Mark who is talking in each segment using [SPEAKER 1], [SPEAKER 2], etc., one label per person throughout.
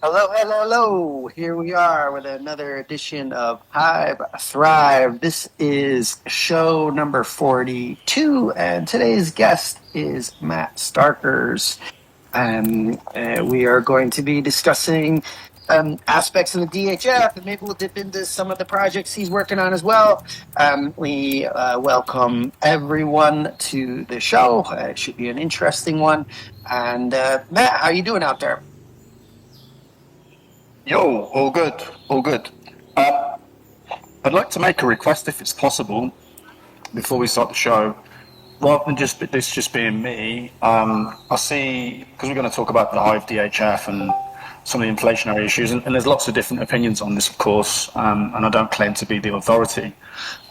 [SPEAKER 1] Hello, hello, hello. Here we are with another edition of HIVE Thrive. This is show number 42, and today's guest is Matt Starkerz. We are going to be discussing aspects of the DHF, and maybe we'll dip into some of the projects he's working on as well. We welcome everyone to the show. It should be an interesting one. And Matt, how you doing out there?
[SPEAKER 2] Yo, all good, all good. I'd like to make a request if it's possible before we start the show. Rather than just being me, I see, because we're going to talk about the HIVE DHF and some of the inflationary issues, and there's lots of different opinions on this, of course, and I don't claim to be the authority.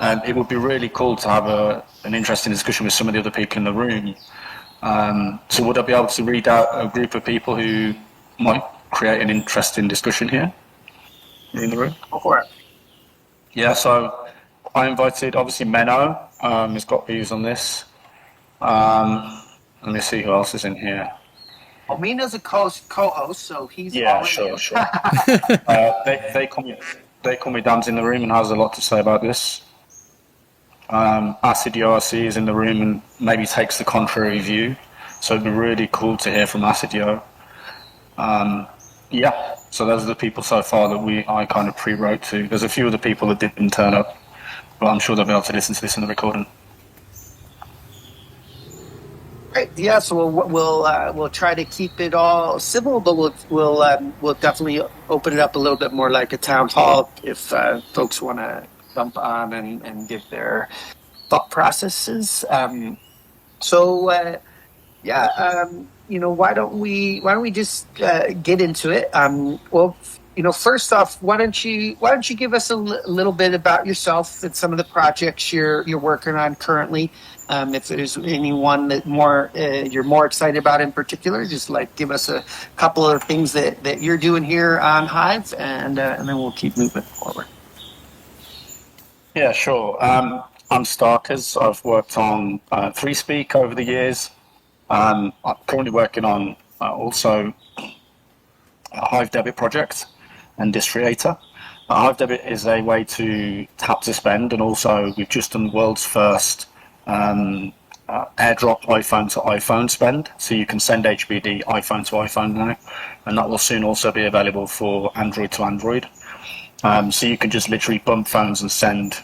[SPEAKER 2] It would be really cool to have an interesting discussion with some of the other people in the room. So would I be able to read out a group of people who might create an interesting discussion here in the room?
[SPEAKER 1] Go for it.
[SPEAKER 2] Yeah, so I invited, obviously, Menno. He's got views on this. Let me see who else is in here.
[SPEAKER 1] Well, Mina's a co-host, so he's
[SPEAKER 2] Yeah, sure. They call me Dan's in the room and has a lot to say about this. Acidio, I see, is in the room and maybe takes the contrary view. So it'd be really cool to hear from Acidio. Yeah, so those are the people so far that I kind of pre-wrote to. There's a few other people that didn't turn up, but I'm sure they'll be able to listen to this in the recording.
[SPEAKER 1] Right. Yeah. So we'll try to keep it all civil, but we'll definitely open it up a little bit more like a town hall if folks want to jump on and give their thought processes. Why don't we just get into it? First off, why don't you give us a little bit about yourself and some of the projects you're working on currently? If there's anyone that you're more excited about in particular, just like give us a couple of things that you're doing here on Hive, and then we'll keep moving forward.
[SPEAKER 2] Yeah, sure. I'm Starkerz. I've worked on ThreeSpeak over the years. I'm currently working on also a Hive Debit project and Distriator. Hive Debit is a way to tap to spend, and also we've just done the world's first airdrop iPhone to iPhone spend. So you can send HBD iPhone to iPhone now, and that will soon also be available for Android to Android. So you can just literally bump phones and send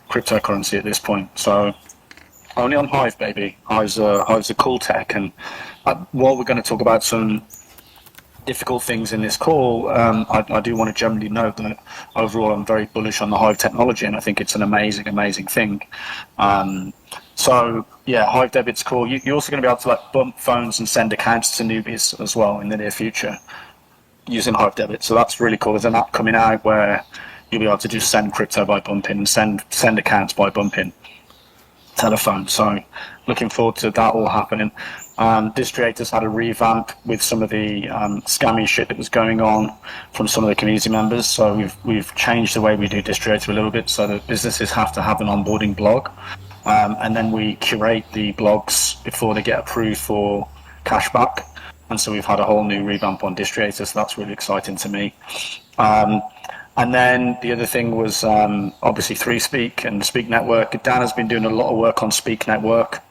[SPEAKER 2] cryptocurrency at this point. So only on Hive, baby. Hive's a cool tech, and while we're going to talk about some difficult things in this call, I do want to generally note that overall I'm very bullish on the Hive technology, and I think it's an amazing thing. So yeah, Hive Debit's cool. You're also going to be able to bump phones and send accounts to newbies as well in the near future using Hive Debit. So that's really cool. There's an app coming out where you'll be able to just send crypto by bumping and send accounts by bumping telephone. So looking forward to that all happening. Distriator's had a revamp with some of the scammy shit that was going on from some of the community members. So we've changed the way we do Distriator a little bit, so that businesses have to have an onboarding blog, and then we curate the blogs before they get approved for cashback. And so we've had a whole new revamp on Distriator, so that's really exciting to me. And then the other thing was obviously ThreeSpeak and Speak Network. Dan has been doing a lot of work on Speak Network.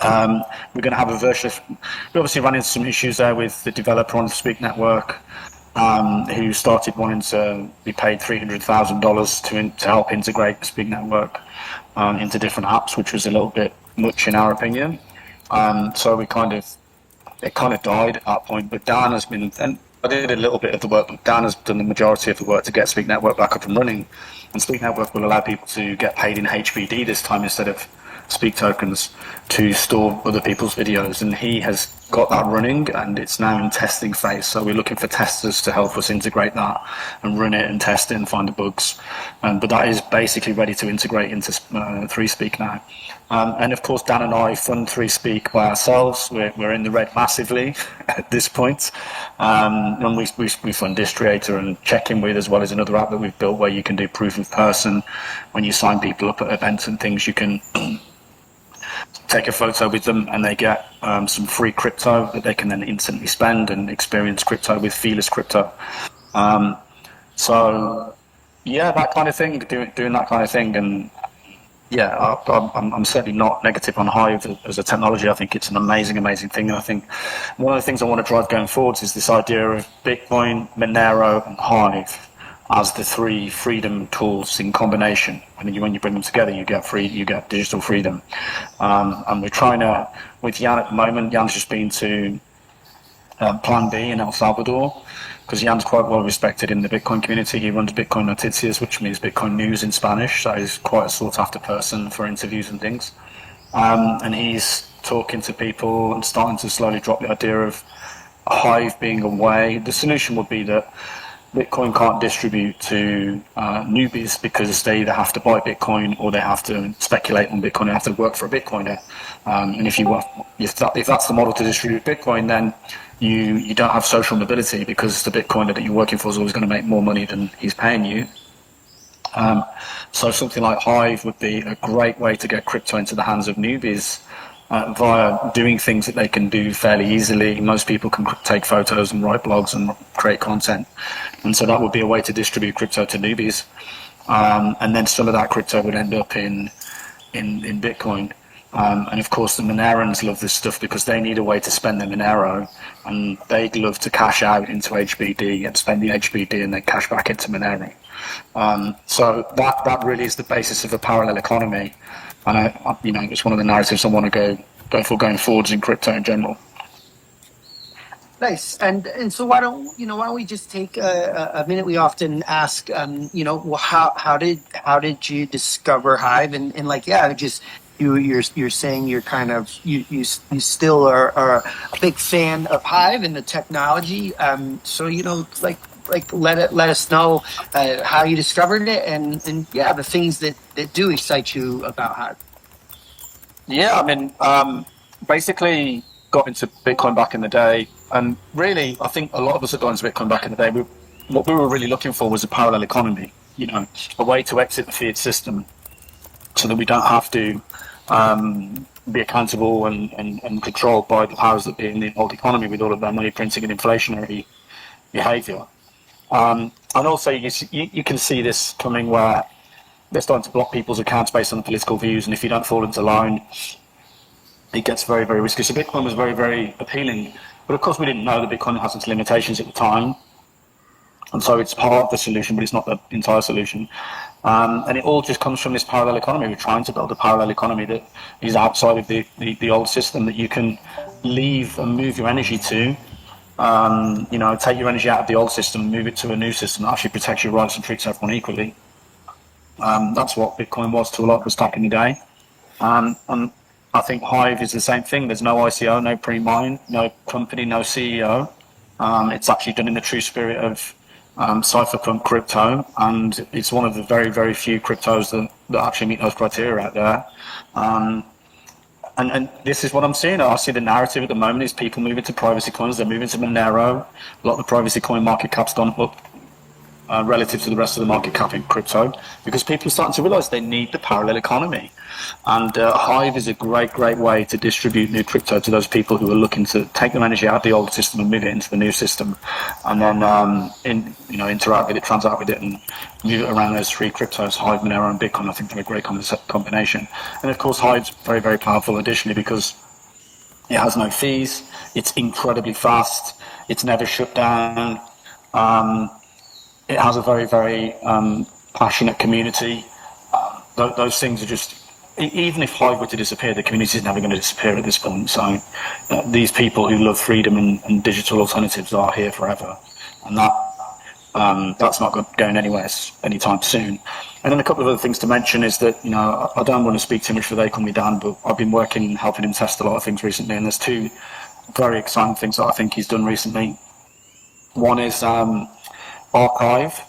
[SPEAKER 2] We're going to have a version of, we obviously ran into some issues there with the developer on the Speak Network, who started wanting to be paid $300,000 to help integrate the Speak Network into different apps, which was a little bit much in our opinion. So it kind of died at that point, but Dan has been, and I did a little bit of the work, but Dan has done the majority of the work to get Speak Network back up and running. And Speak Network will allow people to get paid in HBD this time instead of Speak tokens to store other people's videos, and he has got that running, and it's now in testing phase. So we're looking for testers to help us integrate that and run it and test it and find the bugs. But that is basically ready to integrate into ThreeSpeak now. And of course, Dan and I fund ThreeSpeak by ourselves. We're in the red massively at this point. And we fund Distriator and Check-In With, as well as another app that we've built where you can do proof of person. When you sign people up at events and things, you can take a photo with them, and they get some free crypto that they can then instantly spend and experience crypto with Fearless Crypto. So yeah, that kind of thing, doing that kind of thing. And yeah, I'm certainly not negative on Hive as a technology. I think it's an amazing thing. And I think one of the things I want to drive going forwards is this idea of Bitcoin, Monero, and Hive as the three freedom tools in combination. And when you bring them together, you get digital freedom. And we're trying to, with Jan at the moment, Jan's just been to Plan B in El Salvador, because Jan's quite well respected in the Bitcoin community. He runs Bitcoin Noticias, which means Bitcoin news in Spanish, so he's quite a sought after person for interviews and things. And he's talking to people and starting to slowly drop the idea of Hive being a way. The solution would be that Bitcoin can't distribute to newbies because they either have to buy Bitcoin or they have to speculate on Bitcoin. They have to work for a Bitcoiner. And if that's the model to distribute Bitcoin, then you don't have social mobility, because the Bitcoiner that you're working for is always going to make more money than he's paying you. So something like Hive would be a great way to get crypto into the hands of newbies via doing things that they can do fairly easily. Most people can take photos and write blogs and create content. And so that would be a way to distribute crypto to newbies. And then some of that crypto would end up in Bitcoin. And of course, the Monerans love this stuff because they need a way to spend their Monero, and they'd love to cash out into HBD and spend the HBD and then cash back into Monero. So that really is the basis of a parallel economy, and it's one of the narratives I want to go for going forwards in crypto in general.
[SPEAKER 1] Nice. And so why don't we just take a minute? We often ask, well, how did you discover Hive? And like, yeah, just you're saying you're kind of you still are a big fan of Hive and the technology. So let us know how you discovered it, and yeah, the things that do excite you about Hive.
[SPEAKER 2] Yeah, I mean, basically got into Bitcoin back in the day, and really, I think a lot of us that got into Bitcoin back in the day, what we were really looking for was a parallel economy, a way to exit the fiat system so that we don't have to be accountable and controlled by the powers that be in the old economy with all of their money printing and inflationary behaviour. And also, you can see this coming where they're starting to block people's accounts based on political views, and if you don't fall into line, it gets very, very risky. So Bitcoin was very, very appealing, but of course we didn't know that Bitcoin has its limitations at the time, and so it's part of the solution, but it's not the entire solution. And it all just comes from this parallel economy. We're trying to build a parallel economy that is outside of the old system, that you can leave and move your energy to. Take your energy out of the old system, move it to a new system that actually protects your rights and treats everyone equally. That's what Bitcoin was to a lot of us back in the day. And I think Hive is the same thing. There's no ICO, no pre-mine, no company, no CEO. It's actually done in the true spirit of cypherpunk crypto, and it's one of the very, very few cryptos that actually meet those criteria out there. And this is what I'm seeing. I see the narrative at the moment is people moving to privacy coins. They're moving to Monero. A lot of the privacy coin market cap's gone up relative to the rest of the market cap in crypto, because people are starting to realize they need the parallel economy. And Hive is a great, great way to distribute new crypto to those people who are looking to take their energy out of the old system and move it into the new system, and then interact with it, transact with it, and move it around those three cryptos: Hive, Monero, and Bitcoin. I think they're a great combination. And of course, Hive's very, very powerful additionally because it has no fees. It's incredibly fast. It's never shut down. It has a very, very passionate community. Those things are just, even if Hive were to disappear, the community is never going to disappear at this point. So these people who love freedom and digital alternatives are here forever. And that's not going anywhere anytime soon. And then a couple of other things to mention is that, I don't want to speak too much for They Call Me Dan, but I've been working, helping him test a lot of things recently, and there's two very exciting things that I think he's done recently. One is Archive,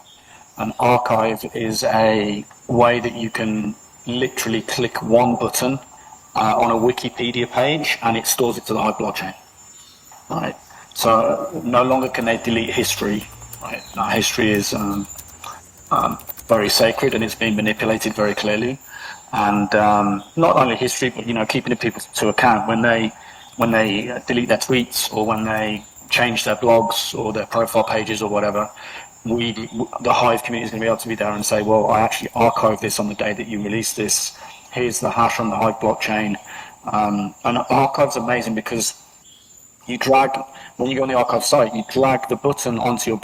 [SPEAKER 2] and Archive is a way that you can literally click one button on a Wikipedia page and it stores it to the Hive blockchain. Right. So no longer can they delete history. Right. Now, history is very sacred and it's being manipulated very clearly. and not only history, but keeping the people to account when they delete their tweets or when they change their blogs or their profile pages or whatever. The Hive community is going to be able to be there and say, well, I actually archived this on the day that you released this. Here's the hash on the Hive blockchain. And archive's amazing because when you go on the archive site, you drag the button onto your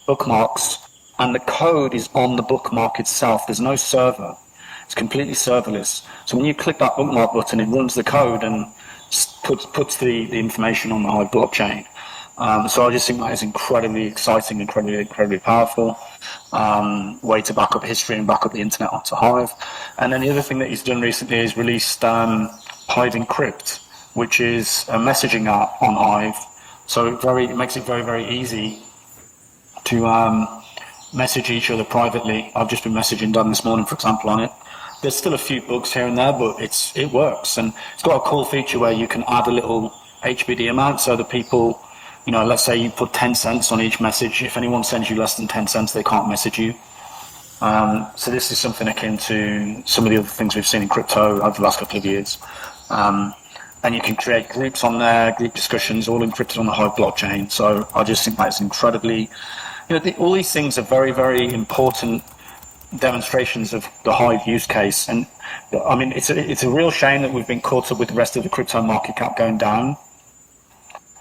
[SPEAKER 2] bookmarks, and the code is on the bookmark itself. There's no server. It's completely serverless. So when you click that bookmark button, it runs the code and puts the information on the Hive blockchain. So I just think that is incredibly exciting, incredibly powerful way to back up history and back up the internet onto Hive. And then the other thing that he's done recently is released Hive Encrypt, which is a messaging app on Hive. So it makes it very easy to message each other privately. I've just been messaging Dan this morning, for example, on it. There's still a few bugs here and there, but it works. And it's got a cool feature where you can add a little HBD amount so that people, let's say you put 10 cents on each message. If anyone sends you less than 10 cents, they can't message you. So this is something akin to some of the other things we've seen in crypto over the last couple of years. And you can create groups on there, group discussions, all encrypted on the Hive blockchain. So I just think that's incredibly, all these things are very important demonstrations of the Hive use case. And I mean, it's a real shame that we've been caught up with the rest of the crypto market cap going down.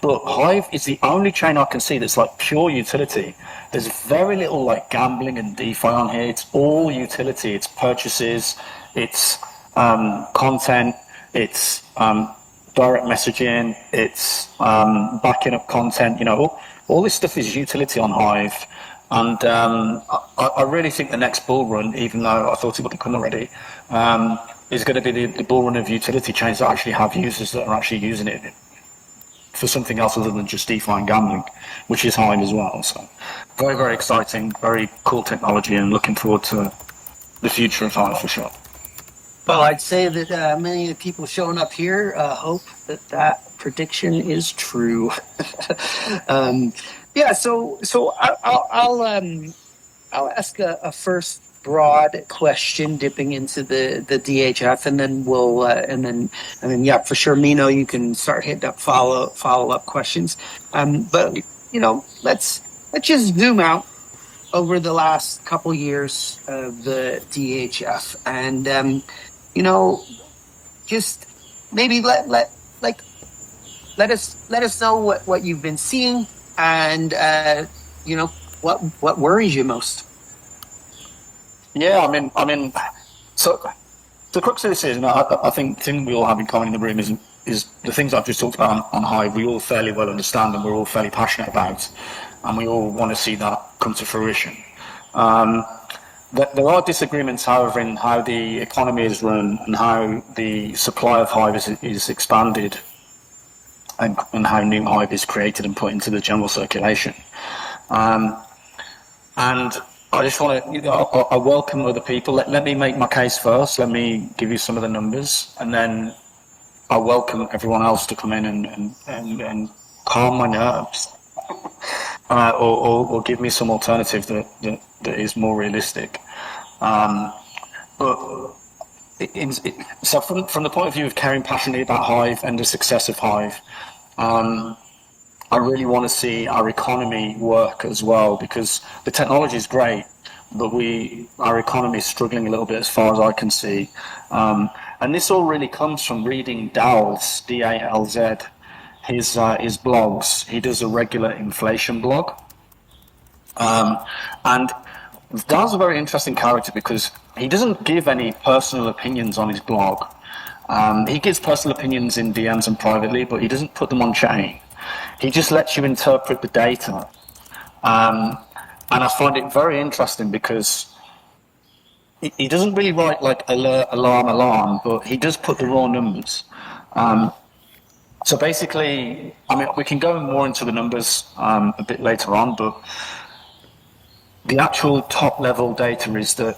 [SPEAKER 2] But Hive is the only chain I can see that's like pure utility. There's very little like gambling and DeFi on here. It's all utility. It's purchases, it's content, it's direct messaging, it's backing up content. All this stuff is utility on Hive. And I really think the next bull run, even though I thought it would have come already, is going to be the bull run of utility chains that actually have users that are actually using it for something else other than just DeFi and gambling, which is Hive as well. So very exciting, very cool technology, and looking forward to the future of Hive for sure.
[SPEAKER 1] Well, I'd say that many of the people showing up here hope that prediction is true. Yeah, so I'll ask a first broad question, dipping into the DHF, and then we'll and then yeah, for sure, Mino, you can start hitting up follow up questions. But let's just zoom out over the last couple years of the DHF, and just maybe let us know what you've been seeing, and what worries you most.
[SPEAKER 2] Yeah, I mean, so the crux of this is, I think the thing we all have in common in the room is the things I've just talked about on Hive. We all fairly well understand, and we're all fairly passionate about, and we all want to see that come to fruition. There are disagreements, however, in how the economy is run and how the supply of Hive is expanded, and how new Hive is created and put into the general circulation. And I just want to, I welcome other people. Let me make my case first. Let me give you some of the numbers, and then I welcome everyone else to come in and calm my nerves, or give me some alternative that is more realistic. So from the point of view of caring passionately about Hive and the success of Hive, I really want to see our economy work as well, because the technology is great, but our economy is struggling a little bit as far as I can see. And this all really comes from reading Dal's, D-A-L-Z, his blogs. He does a regular inflation blog. And Dal's a very interesting character because he doesn't give any personal opinions on his blog. He gives personal opinions in DMs and privately, but he doesn't put them on chain. He just lets you interpret the data. And I find it very interesting because he doesn't really write like alert, alarm, but he does put the raw numbers. So basically, I mean, we can go more into the numbers a bit later on, but the actual top level data is that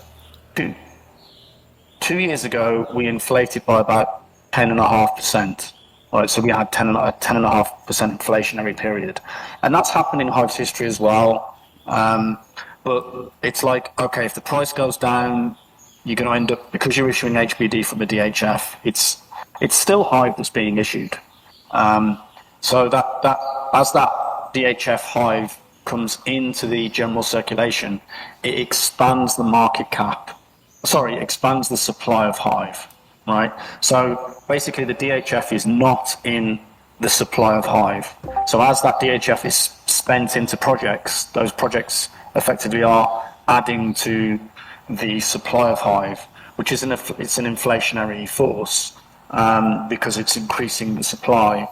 [SPEAKER 2] 2 years ago, we inflated by about 10.5%. Right, so we had 10.5% inflationary period, and that's happened in Hive's history as well. But it's like, okay, if the price goes down, you're going to end up, because you're issuing HBD from the DHF, it's still HIVE that's being issued. So that as that DHF HIVE comes into the general circulation, it expands the market cap. Sorry, it expands the supply of HIVE, right? So basically the DHF is not in the supply of HIVE. So as that DHF is spent into projects, those projects effectively are adding to the supply of HIVE, which is it's an inflationary force, because it's increasing the supply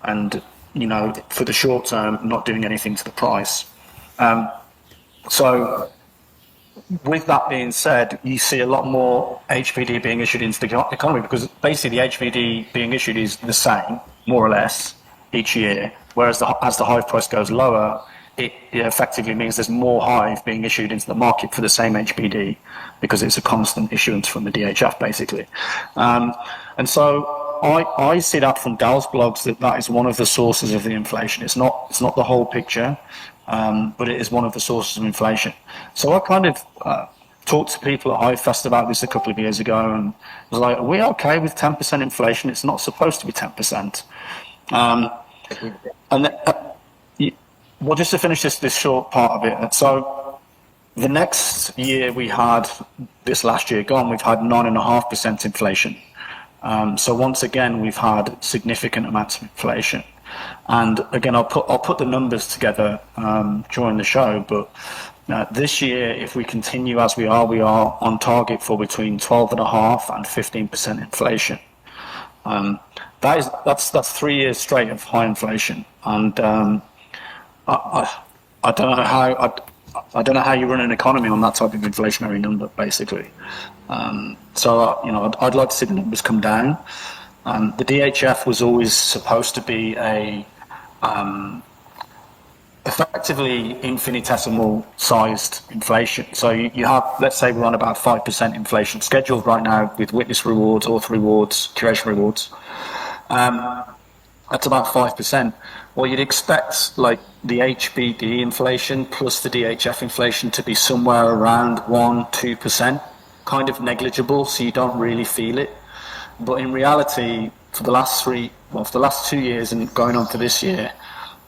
[SPEAKER 2] and, you know, for the short term, not doing anything to the price. So with that being said, you see a lot more HVD being issued into the economy, because basically the HVD being issued is the same, more or less, each year, whereas as the HIVE price goes lower, it effectively means there's more HIVE being issued into the market for the same HBD, because it's a constant issuance from the DHF, basically. And so I see that from Dal's blogs, that is one of the sources of the inflation. It's not the whole picture, but it is one of the sources of inflation. So I kind of talked to people at HIVE Fest about this a couple of years ago, and was like, are we okay with 10% inflation? It's not supposed to be 10%. And then, well, just to finish this short part of it, so the next year this last year gone, we've had 9.5% inflation. So once again, we've had significant amounts of inflation. And again, I'll put the numbers together during the show, but this year, if we continue as we are on target for between 12.5% and 15% inflation. That's 3 years straight of high inflation, and I don't know how you run an economy on that type of inflationary number, basically. So you know, I'd like to see the numbers come down. The DHF was always supposed to be a effectively infinitesimal sized inflation. So you have, let's say we're on about 5% inflation scheduled right now with witness rewards, author rewards, curation rewards. That's about 5%. Well, you'd expect like the HBD inflation plus the DHF inflation to be somewhere around 1-2%, kind of negligible, so you don't really feel it. But in reality, for the last 2 years and going on to this year,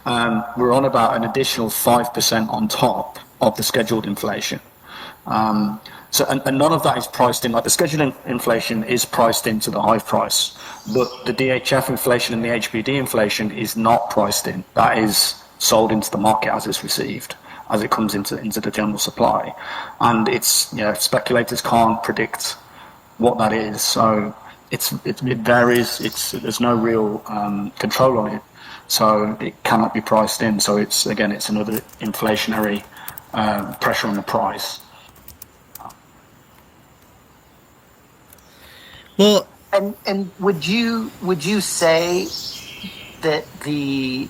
[SPEAKER 2] we're on about an additional 5% on top of the scheduled inflation. So none of that is priced in. Like the scheduled inflation is priced into the HIVE price, but the DHF inflation and the HBD inflation is not priced in. That is sold into the market as it's received, as it comes into the general supply. And it's, you know, speculators can't predict what that is. So it varies. There's no real control on it. So it cannot be priced in. So it's another inflationary pressure on the price.
[SPEAKER 1] Well, and would you say that the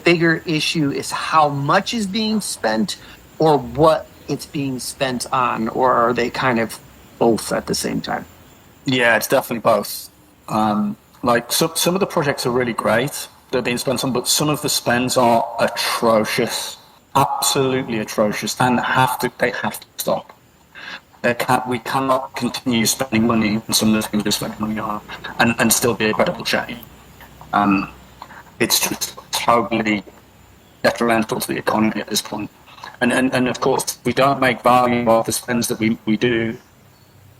[SPEAKER 1] bigger issue is how much is being spent, or what it's being spent on, or are they kind of both at the same time?
[SPEAKER 2] Yeah, it's definitely both. Like some of the projects are really great, they're being spent on, but some of the spends are atrocious, absolutely atrocious, and they have to stop. We cannot continue spending money on some of the things we're spending money on and still be a credible chain. It's just totally detrimental to the economy at this point. And of course, if we don't make value of the spends that we do,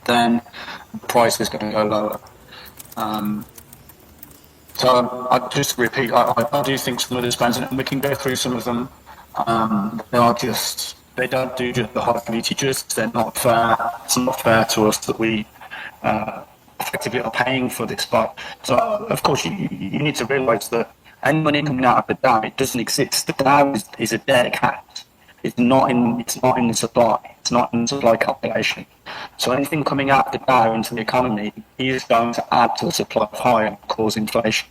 [SPEAKER 2] then the price is going to go lower. So I just repeat, I do think some of the spends, and we can go through some of them, they don't do just the HIVE community justice. They're not fair. It's not fair to us that we effectively are paying for this. But so, of course, you need to realise that any money coming out of the DAO, it doesn't exist. The DAO is a dead account. It's not in the supply. It's not in the supply calculation. So anything coming out of the DAO into the economy is going to add to the supply of HIVE and cause inflation.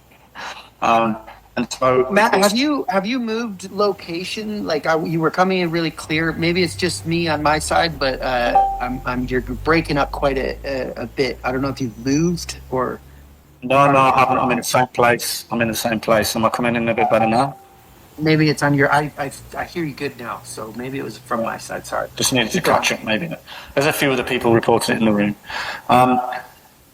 [SPEAKER 2] And so,
[SPEAKER 1] Matt, have you moved location? Like you were coming in really clear. Maybe it's just me on my side, but you're breaking up quite a bit. I don't know if you've moved or.
[SPEAKER 2] No, I haven't. I'm in the same place. Am I coming in a bit better now?
[SPEAKER 1] Maybe it's on your. I hear you good now, so maybe it was from my side. Sorry.
[SPEAKER 2] Just needed to
[SPEAKER 1] Keep going.
[SPEAKER 2] catch up, maybe. There's a few other people reporting it in the room.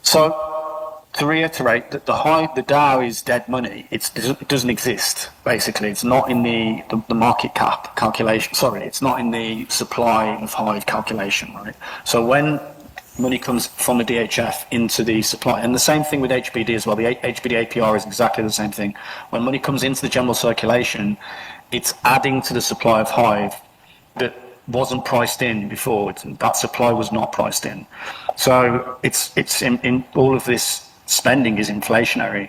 [SPEAKER 2] So, to reiterate, that the DAO is dead money. It doesn't exist, basically. It's not in the market cap calculation. Sorry, it's not in the supply of Hive calculation, right? So when money comes from the DHF into the supply, and the same thing with HBD as well. The HBD APR is exactly the same thing. When money comes into the general circulation, it's adding to the supply of Hive that wasn't priced in before. That supply was not priced in. So it's in all of this spending is inflationary.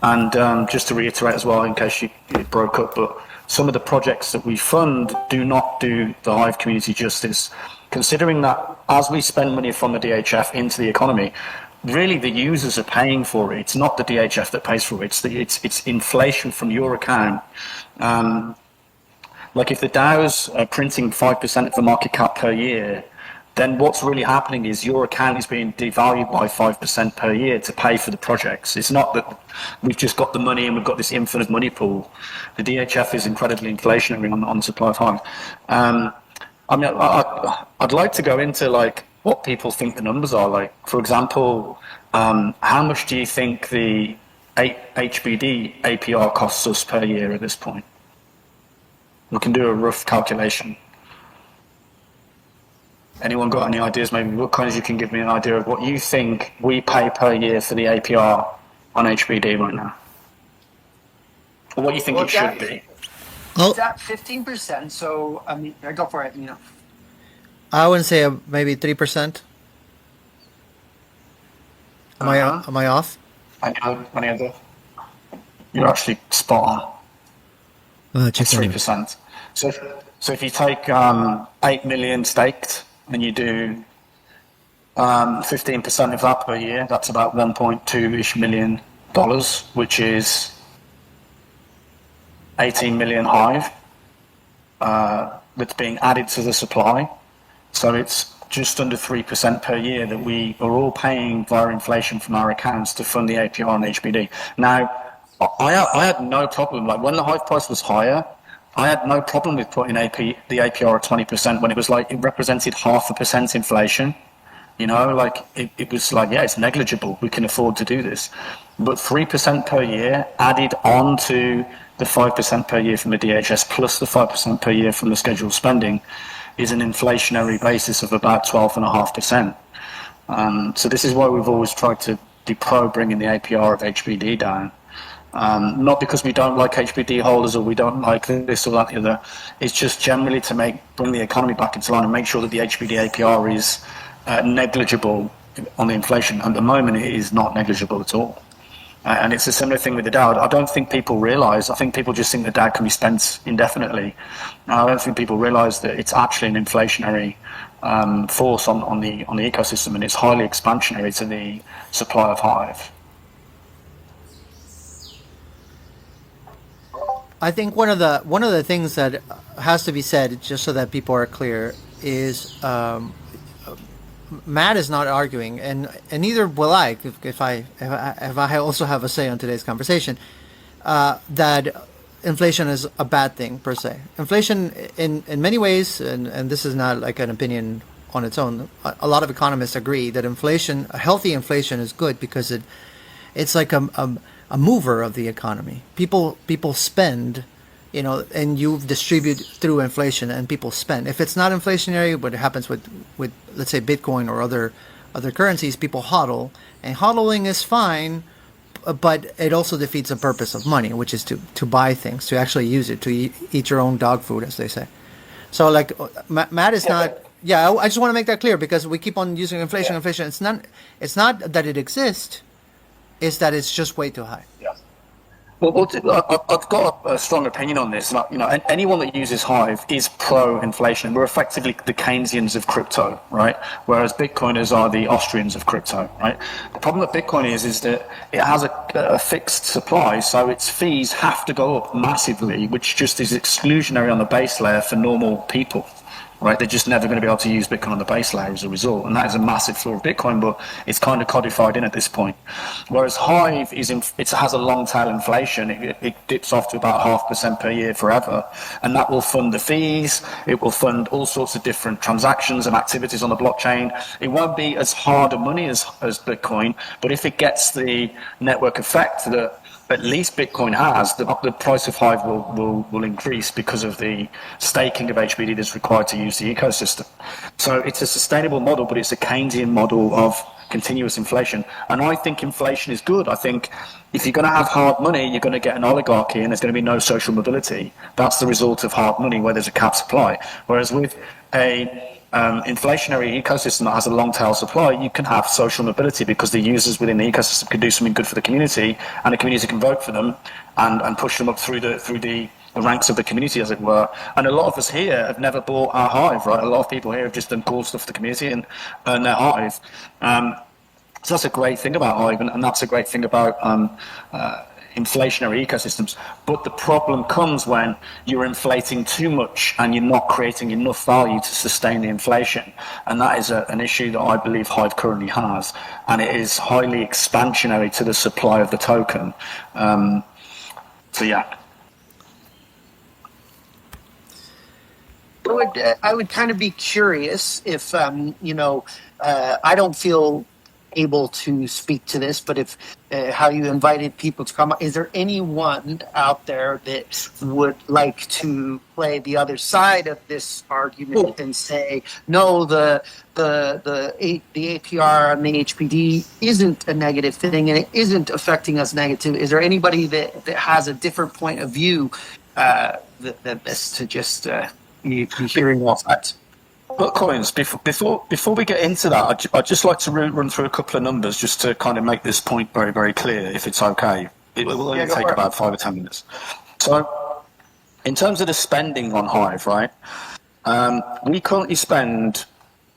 [SPEAKER 2] And just to reiterate as well, in case it broke up, but some of the projects that we fund do not do the Hive community justice, considering that as we spend money from the DHF into the economy, really the users are paying for it. It's not the DHF that pays for it. It's inflation from your account. Like if the DAO's are printing 5% of the market cap per year, then what's really happening is your account is being devalued by 5% per year to pay for the projects. It's not that we've just got the money and we've got this infinite money pool. The DHF is incredibly inflationary on the supply of Hive. I mean, I'd like to go into like what people think the numbers are. Like, for example, how much do you think the HBD APR costs us per year at this point? We can do a rough calculation. Anyone got any ideas? Maybe what kinds you can give me an idea of what you think we pay per year for the APR on HBD right now? Or what you think it should be?
[SPEAKER 1] It's at 15%, so I mean, go for it,
[SPEAKER 3] I wouldn't say maybe 3%. Am I off?
[SPEAKER 2] Any other? You're actually spot on. It's 3%. So if you take 8 million staked and you do 15% of that per year, that's about $1.2-ish million, which is 18 million Hive that's being added to the supply. So it's just under 3% per year that we are all paying via inflation from our accounts to fund the APR and HBD. Now, I had no problem. Like when the Hive price was higher, I had no problem with putting the APR at 20% when it was like it represented 0.5% inflation. You know, like it was like, yeah, it's negligible. We can afford to do this. But 3% per year added on to the 5% per year from the DHS plus the 5% per year from the scheduled spending is an inflationary basis of about 12.5%. So this is why we've always tried to depro bringing the APR of HBD down. Not because we don't like HBD holders or we don't like this or that or the other. It's just generally to bring the economy back into line and make sure that the HBD APR is negligible on the inflation. At the moment, it is not negligible at all. And it's a similar thing with the DAO. I don't think people realise. I think people just think the DAO can be spent indefinitely. I don't think people realise that it's actually an inflationary force on the ecosystem, and it's highly expansionary to the supply of Hive.
[SPEAKER 3] I think one of the things that has to be said, just so that people are clear, is Matt is not arguing, and neither will I, if I also have a say on today's conversation, that inflation is a bad thing per se. Inflation, in many ways, and this is not like an opinion on its own. A lot of economists agree that inflation, a healthy inflation, is good because it's like a mover of the economy. People spend, and you distribute through inflation, and people spend. If it's not inflationary, what happens with let's say Bitcoin or other currencies, people hodl, and hodling is fine, but it also defeats the purpose of money, which is to buy things, to actually use it, to eat your own dog food, as they say. So like Matt is not. Yeah, I just want to make that clear because we keep on using inflation. It's not that it exists. Is that it's just way too high.
[SPEAKER 2] Yeah. Well, I've got a strong opinion on this. Anyone that uses Hive is pro-inflation. We're effectively the Keynesians of crypto, right? Whereas Bitcoiners are the Austrians of crypto, right? The problem with Bitcoin is that it has a fixed supply, so its fees have to go up massively, which just is exclusionary on the base layer for normal people. right? They're just never going to be able to use Bitcoin on the base layer as a result. And that is a massive flaw of Bitcoin, but it's kind of codified in at this point. Whereas Hive it has a long tail inflation. It dips off to about 0.5% per year forever. And that will fund the fees. It will fund all sorts of different transactions and activities on the blockchain. It won't be as hard a money as Bitcoin, but if it gets the network effect that at least Bitcoin has, the price of Hive will increase because of the staking of HBD that's required to use the ecosystem. So it's a sustainable model, but it's a Keynesian model of continuous inflation. And I think inflation is good. I think if you're going to have hard money, you're going to get an oligarchy and there's going to be no social mobility. That's the result of hard money where there's a cap supply. Whereas with a inflationary ecosystem that has a long tail supply, you can have social mobility because the users within the ecosystem can do something good for the community, and the community can vote for them and push them up through the ranks of the community, as it were. And a lot of us here have never bought our Hive, right? A lot of people here have just done cool stuff for the community and earned their Hive. So that's a great thing about Hive, and that's a great thing about inflationary ecosystems. But the problem comes when you're inflating too much and you're not creating enough value to sustain the inflation. And that is an issue that I believe Hive currently has. And it is highly expansionary to the supply of the token. So yeah.
[SPEAKER 1] I would kind of be curious if, I don't feel able to speak to this, but if how you invited people to come, is there anyone out there that would like to play the other side of this argument and say, no, the APR and the HBD isn't a negative thing and it isn't affecting us negative? Is there anybody that has a different point of view than this, to just be hearing all that?
[SPEAKER 2] But Coins, before we get into that, I'd just like to run through a couple of numbers just to kind of make this point very, very clear, if it's okay. It will only take about 5 or 10 minutes. So, in terms of the spending on Hive, right, we currently spend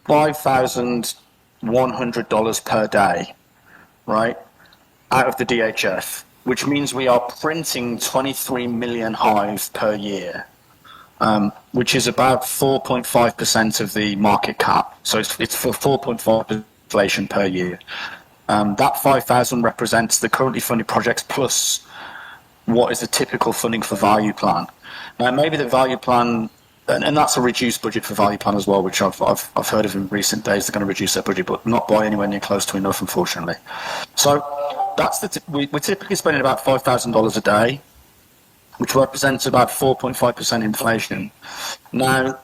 [SPEAKER 2] $5,100 per day, right, out of the DHF, which means we are printing 23 million Hive per year. Which is about 4.5% of the market cap. So it's for 4.5% inflation per year. That 5,000 represents the currently funded projects plus what is the typical funding for value plan. Now maybe the value plan, and that's a reduced budget for value plan as well, which I've heard of in recent days. They're going to reduce their budget, but not by anywhere near close to enough, unfortunately. So that's we're typically spending about $5,000 a day, which represents about 4.5% inflation. Now,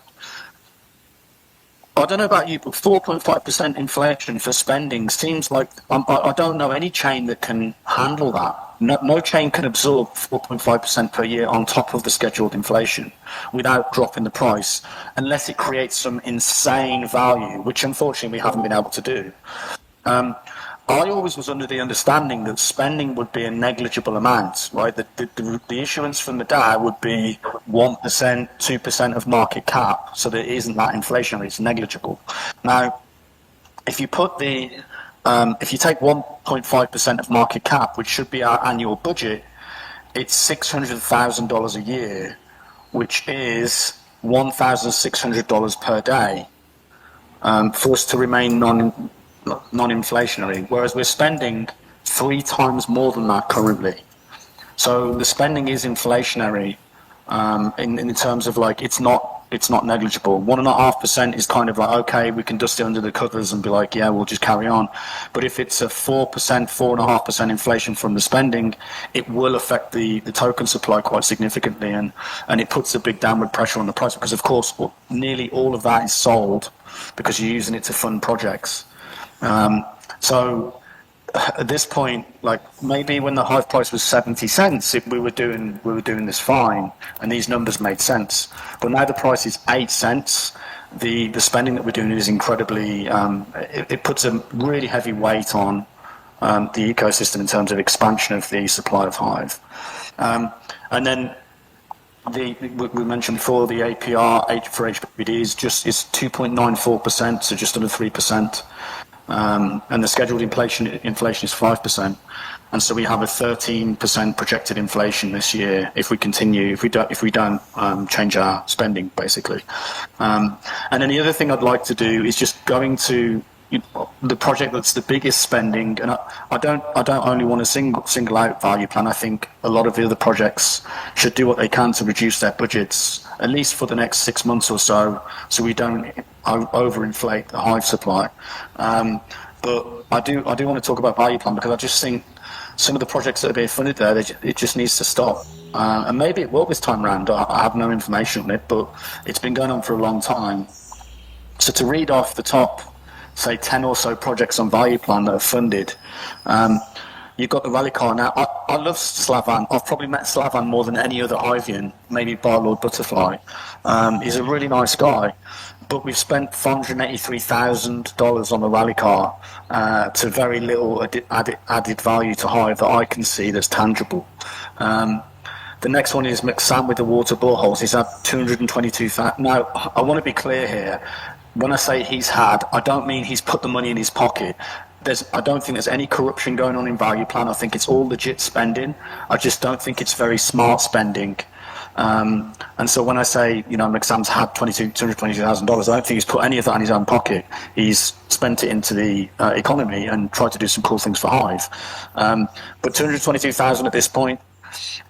[SPEAKER 2] I don't know about you, but 4.5% inflation for spending seems like, I don't know any chain that can handle that. No chain can absorb 4.5% per year on top of the scheduled inflation without dropping the price, unless it creates some insane value, which unfortunately we haven't been able to do. I always was under the understanding that spending would be a negligible amount, right? The issuance from the DAO would be 1%, 2% of market cap, so there isn't that inflationary, it's negligible. Now, if you put if you take 1.5% of market cap, which should be our annual budget, it's $600,000 a year, which is $1,600 per day, for us to remain non-inflationary, whereas we're spending 3 times more than that currently. So the spending is inflationary in terms of like it's not negligible. 1.5% is kind of like, okay, we can dust it under the covers and be like, yeah, we'll just carry on. But if it's a 4%, 4.5% inflation from the spending, it will affect the token supply quite significantly, and it puts a big downward pressure on the price because, of course, nearly all of that is sold because you're using it to fund projects. So at this point, like maybe when the Hive price was 70 cents, we were doing this fine, and these numbers made sense. But now the price is 8 cents. The spending that we're doing is incredibly. It puts a really heavy weight on the ecosystem in terms of expansion of the supply of Hive, and then. We mentioned before the APR for HBD is 2.94%, so just under 3%. And the scheduled inflation is 5%. And so we have a 13% projected inflation this year if we continue, if we don't change our spending, basically. And then the other thing I'd like to do is just going to the project that's the biggest spending, and I don't only want to single out value plan. I think a lot of the other projects should do what they can to reduce their budgets, at least for the next 6 months or so we don't overinflate the hive supply. But I do want to talk about value plan, because I just think some of the projects that are being funded there, it just needs to stop. And maybe it will this time round. I have no information on it, but it's been going on for a long time. So to read off the top, say 10 or so projects on value plan that are funded, you've got the rally car. Now, I love Slavan. I've probably met Slavan more than any other Hivian, maybe bar Lord Butterfly. He's a really nice guy. But we've spent $483,000 on the rally car to very little added value to Hive that I can see that's tangible. The next one is McSam with the water boreholes. He's had 222,000. Now, I want to be clear here. When I say he's had, I don't mean he's put the money in his pocket. I don't think there's any corruption going on in value plan. I think it's all legit spending. I just don't think it's very smart spending. And so when I say, McSam's had $222,000, I don't think he's put any of that in his own pocket. He's spent it into the economy and tried to do some cool things for Hive. But $222,000 at this point,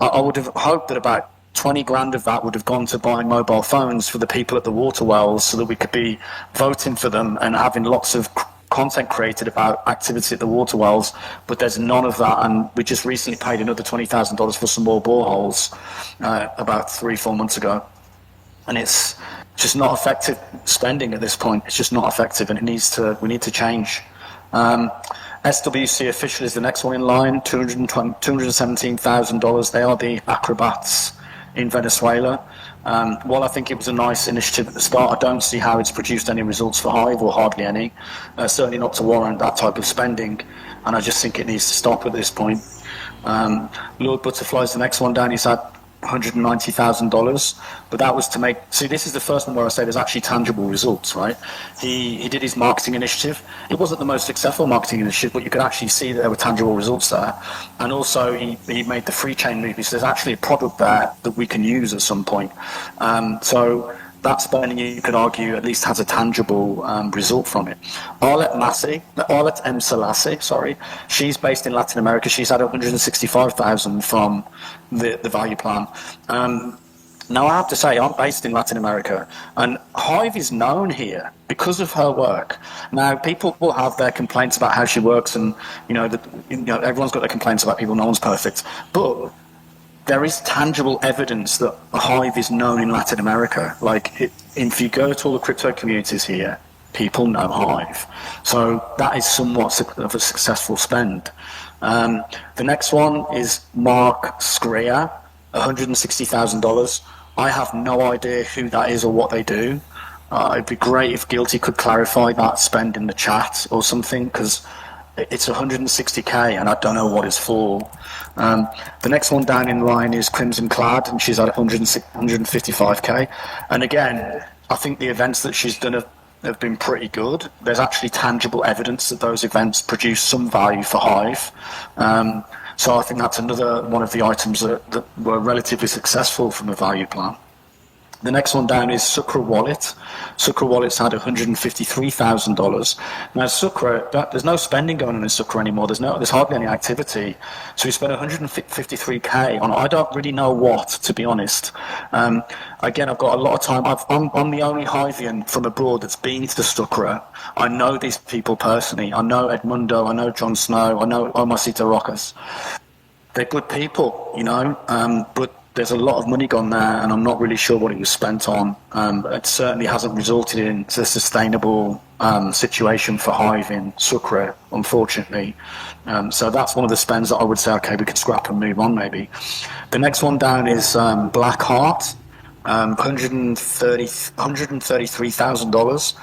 [SPEAKER 2] I would have hoped that about 20 grand of that would have gone to buying mobile phones for the people at the water wells, so that we could be voting for them and having lots of content created about activity at the water wells. But there's none of that, and we just recently paid another $20,000 for some more boreholes about 3-4 months ago, and it's just not effective spending at this point. It's just not effective, and we need to change. SWC Official is the next one in line, $217,000. They are the acrobats in Venezuela. While I think it was a nice initiative at the start, I don't see how it's produced any results for Hive, or hardly any. Certainly not to warrant that type of spending, and I just think it needs to stop at this point. Lord Butterfly's the next one down. He's had $190,000, but that was to make. See, this is the first one where I say there's actually tangible results, right? He did his marketing initiative. It wasn't the most successful marketing initiative, but you could actually see that there were tangible results there. And also, he made the free chain movie, so there's actually a product there that we can use at some point. So that spending, you could argue, at least has a tangible result from it. Arlette M. Selassie, she's based in Latin America. She's had $165,000 from the value plan. Now, I have to say, I'm based in Latin America, and Hive is known here because of her work. Now, people will have their complaints about how she works, and everyone's got their complaints about people. No one's perfect, but there is tangible evidence that Hive is known in Latin America. If you go to all the crypto communities here, people know Hive. So that is somewhat of a successful spend. The next one is Mark Screa, $160,000. I have no idea who that is or what they do. It'd be great if Guilty could clarify that spend in the chat or something, because it's 160k and I don't know what it's for. The next one down in line is Crimson Clad, and she's at 155k. And again, I think the events that she's done have been pretty good. There's actually tangible evidence that those events produce some value for Hive. So I think that's another one of the items that were relatively successful from a value plan. The next one down is Sucra Wallet. Sucra Wallet's had $153,000. Now, Sucra, there's no spending going on in Sucra anymore. There's hardly any activity. So we spent 153k on. I don't really know what, to be honest. Again, I've got a lot of time. I'm the only Hivian from abroad that's been to Sucra. I know these people personally. I know Edmundo. I know Jon Snow. I know Omasito Rocas. They're good people, but there's a lot of money gone there, and I'm not really sure what it was spent on. It certainly hasn't resulted in a sustainable situation for Hive in Sucre, unfortunately. So that's one of the spends that I would say, okay, we could scrap and move on maybe. The next one down is Blackheart, $133,000.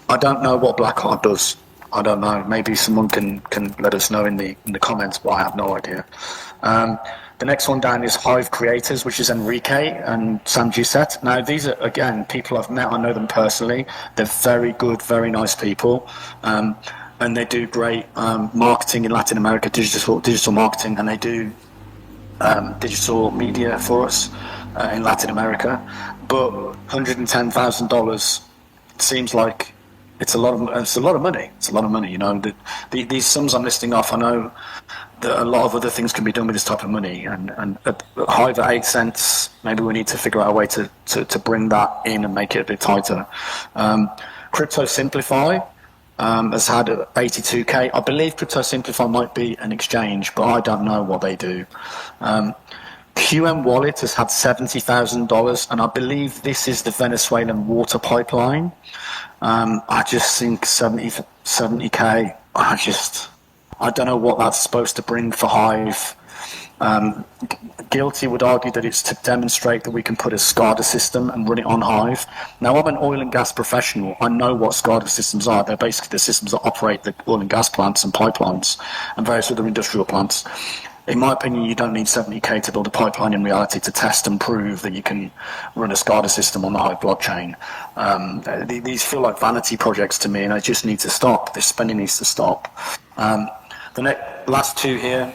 [SPEAKER 2] I don't know what Blackheart does. I don't know. Maybe someone can let us know in the comments, but I have no idea. The next one down is Hive Creators, which is Enrique and Sam Giussette. Now, these are, again, people I've met. I know them personally. They're very good, very nice people. and they do great marketing in Latin America, digital marketing, and they do digital media for us in Latin America. But $110,000 seems like it's a lot of money. It's a lot of money. These sums I'm listing off. I know that a lot of other things can be done with this type of money, and at HIVE at 8 cents, maybe we need to figure out a way to bring that in and make it a bit tighter. Crypto Simplify has had 82k. I believe Crypto Simplify might be an exchange, but I don't know what they do. QM Wallet has had $70,000, and I believe this is the Venezuelan water pipeline. I just think 70k. I don't know what that's supposed to bring for HIVE. Guilty would argue that it's to demonstrate that we can put a SCADA system and run it on HIVE. Now, I'm an oil and gas professional. I know what SCADA systems are. They're basically the systems that operate the oil and gas plants and pipelines and various other industrial plants. In my opinion, you don't need 70k to build a pipeline in reality to test and prove that you can run a SCADA system on the HIVE blockchain. These feel like vanity projects to me, and they just need to stop. This spending needs to stop. The last two here.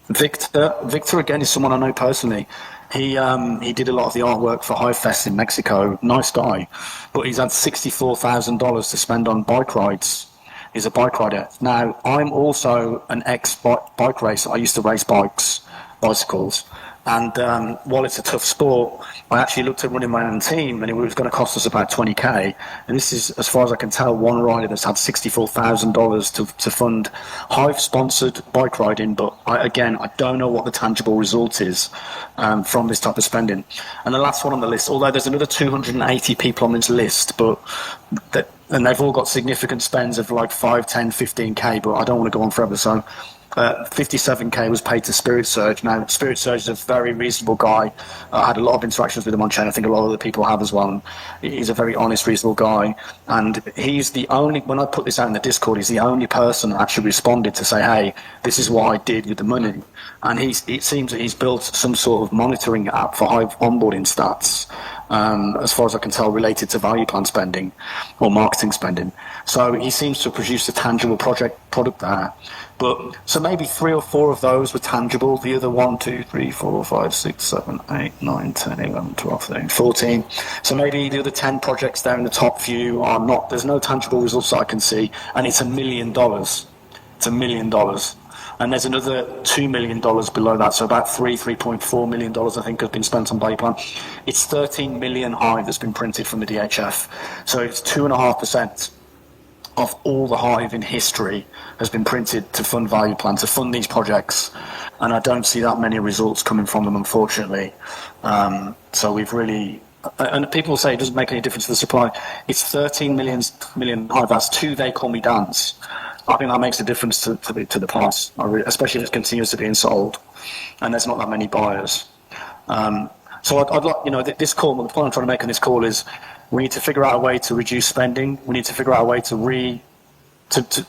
[SPEAKER 2] Victor again is someone I know personally. He did a lot of the artwork for HIVE Fest in Mexico. Nice guy, but he's had $64,000 to spend on bike rides. He's a bike rider. Now, I'm also an ex-bike racer. I used to race bicycles. And while it's a tough sport, I actually looked at running my own team, and it was going to cost us about 20k. And this is, as far as I can tell, one rider that's had $64,000 to fund HIVE-sponsored bike riding. But I don't know what the tangible result is from this type of spending. And the last one on the list, although there's another 280 people on this list, and they've all got significant spends of like 5, 10, 15k, but I don't want to go on forever. So 57k was paid to Spirit Surge. Now, Spirit Surge is a very reasonable guy. I had a lot of interactions with him on chain. I think a lot of other people have as well. And he's a very honest, reasonable guy. And he's the only, when I put this out in the Discord, he's the only person that actually responded to say, hey, this is what I did with the money. And it seems that he's built some sort of monitoring app for HIVE onboarding stats, as far as I can tell, related to value plan spending or marketing spending. So he seems to have produced a tangible product there. But so maybe 3 or 4 of those were tangible. The other 1, 2, 3, 4, 5, 6, 7, 8, 9, 10, 11, 12, 13, 14. So maybe the other 10 projects there in the top few are not. There's no tangible results that I can see, and it's $1 million. It's $1 million. And there's another $2 million below that, so about $3.4 million, I think, has been spent on value plan. It's 13 million HIVE that's been printed from the DHF, so it's 2.5% of all the HIVE in history has been printed to fund value plan, to fund these projects, and I don't see that many results coming from them, unfortunately. So we've really, and people say it doesn't make any difference to the supply. It's 13 million HIVE. That's 2 They Call Me Dans. I think that makes a difference to the price, especially if it continues to being sold, and there's not that many buyers. So I'd like, this call, the point I'm trying to make on this call is we need to figure out a way to reduce spending. We need to figure out a way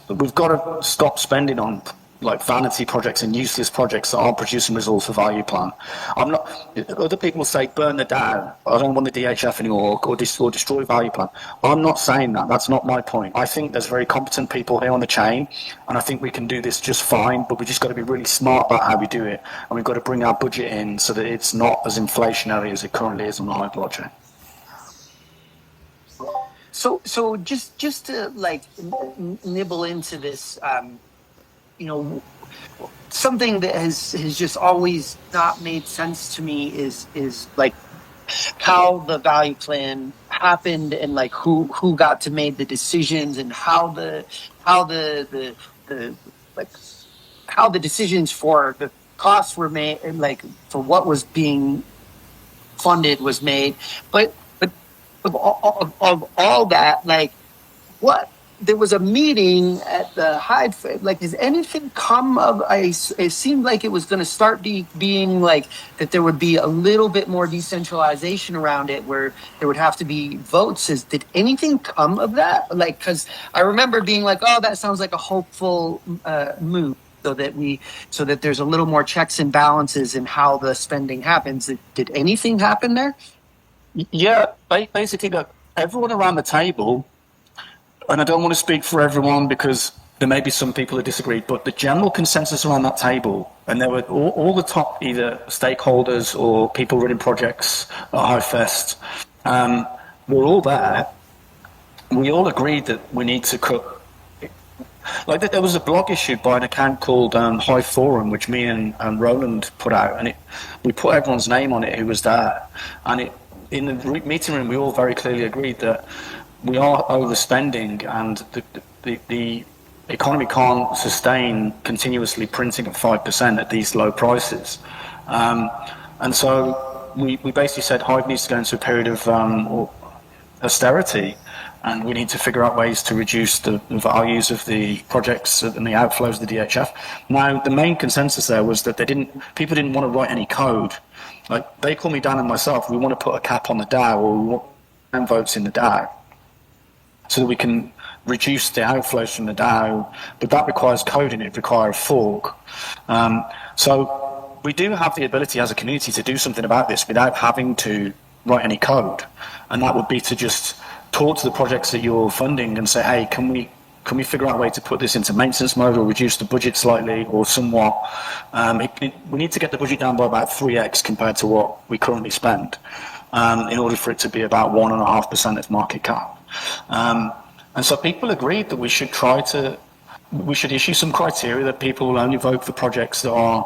[SPEAKER 2] we've got to stop spending on like vanity projects and useless projects that aren't producing results for value plan. Other people will say burn the DAO. I don't want the DHF anymore, or destroy value plan. I'm not saying that. That's not my point. I think there's very competent people here on the chain, and I think we can do this just fine, but we just got to be really smart about how we do it, and we've got to bring our budget in so that it's not as inflationary as it currently is on the HIVE blockchain.
[SPEAKER 1] So just to like nibble into this, something that has just always not made sense to me is like how the value plan happened, and like who got to make the decisions, and how the decisions for the costs were made, and like for what was being funded was made, but of all that, like what. There was a meeting at the HIVE. Like, does anything come of? It seemed like it was going to start being like that. There would be a little bit more decentralization around it, where there would have to be votes. Did anything come of that? Like, because I remember being like, "Oh, that sounds like a hopeful move." So that there's a little more checks and balances in how the spending happens. Did anything happen there?
[SPEAKER 2] Yeah, basically, look, everyone around the table. And I don't want to speak for everyone because there may be some people that disagree, but the general consensus around that table, and there were all the top either stakeholders or people running projects at HiveFest, were all there. We all agreed that we need to cut. Like there was a blog issued by an account called Hive Forum, which me and Roland put out, and we put everyone's name on it who was there, and in the meeting room we all very clearly agreed that we are overspending, and the economy can't sustain continuously printing at 5% at these low prices, and so we basically said Hive needs to go into a period of austerity, and we need to figure out ways to reduce the values of the projects and the outflows of the DHF. Now, the main consensus there was that people didn't want to write any code. Like, they call me Dan and myself, we want to put a cap on the DAO, or we want 10 votes in the DAO, so that we can reduce the outflows from the DAO, but that requires coding, it requires a fork. So we do have the ability as a community to do something about this without having to write any code, and that would be to just talk to the projects that you're funding and say, hey, can we figure out a way to put this into maintenance mode or reduce the budget slightly or somewhat? We need to get the budget down by about 3x compared to what we currently spend, in order for it to be about 1.5% of market cap. And so people agreed that we should issue some criteria that people will only vote for projects that are,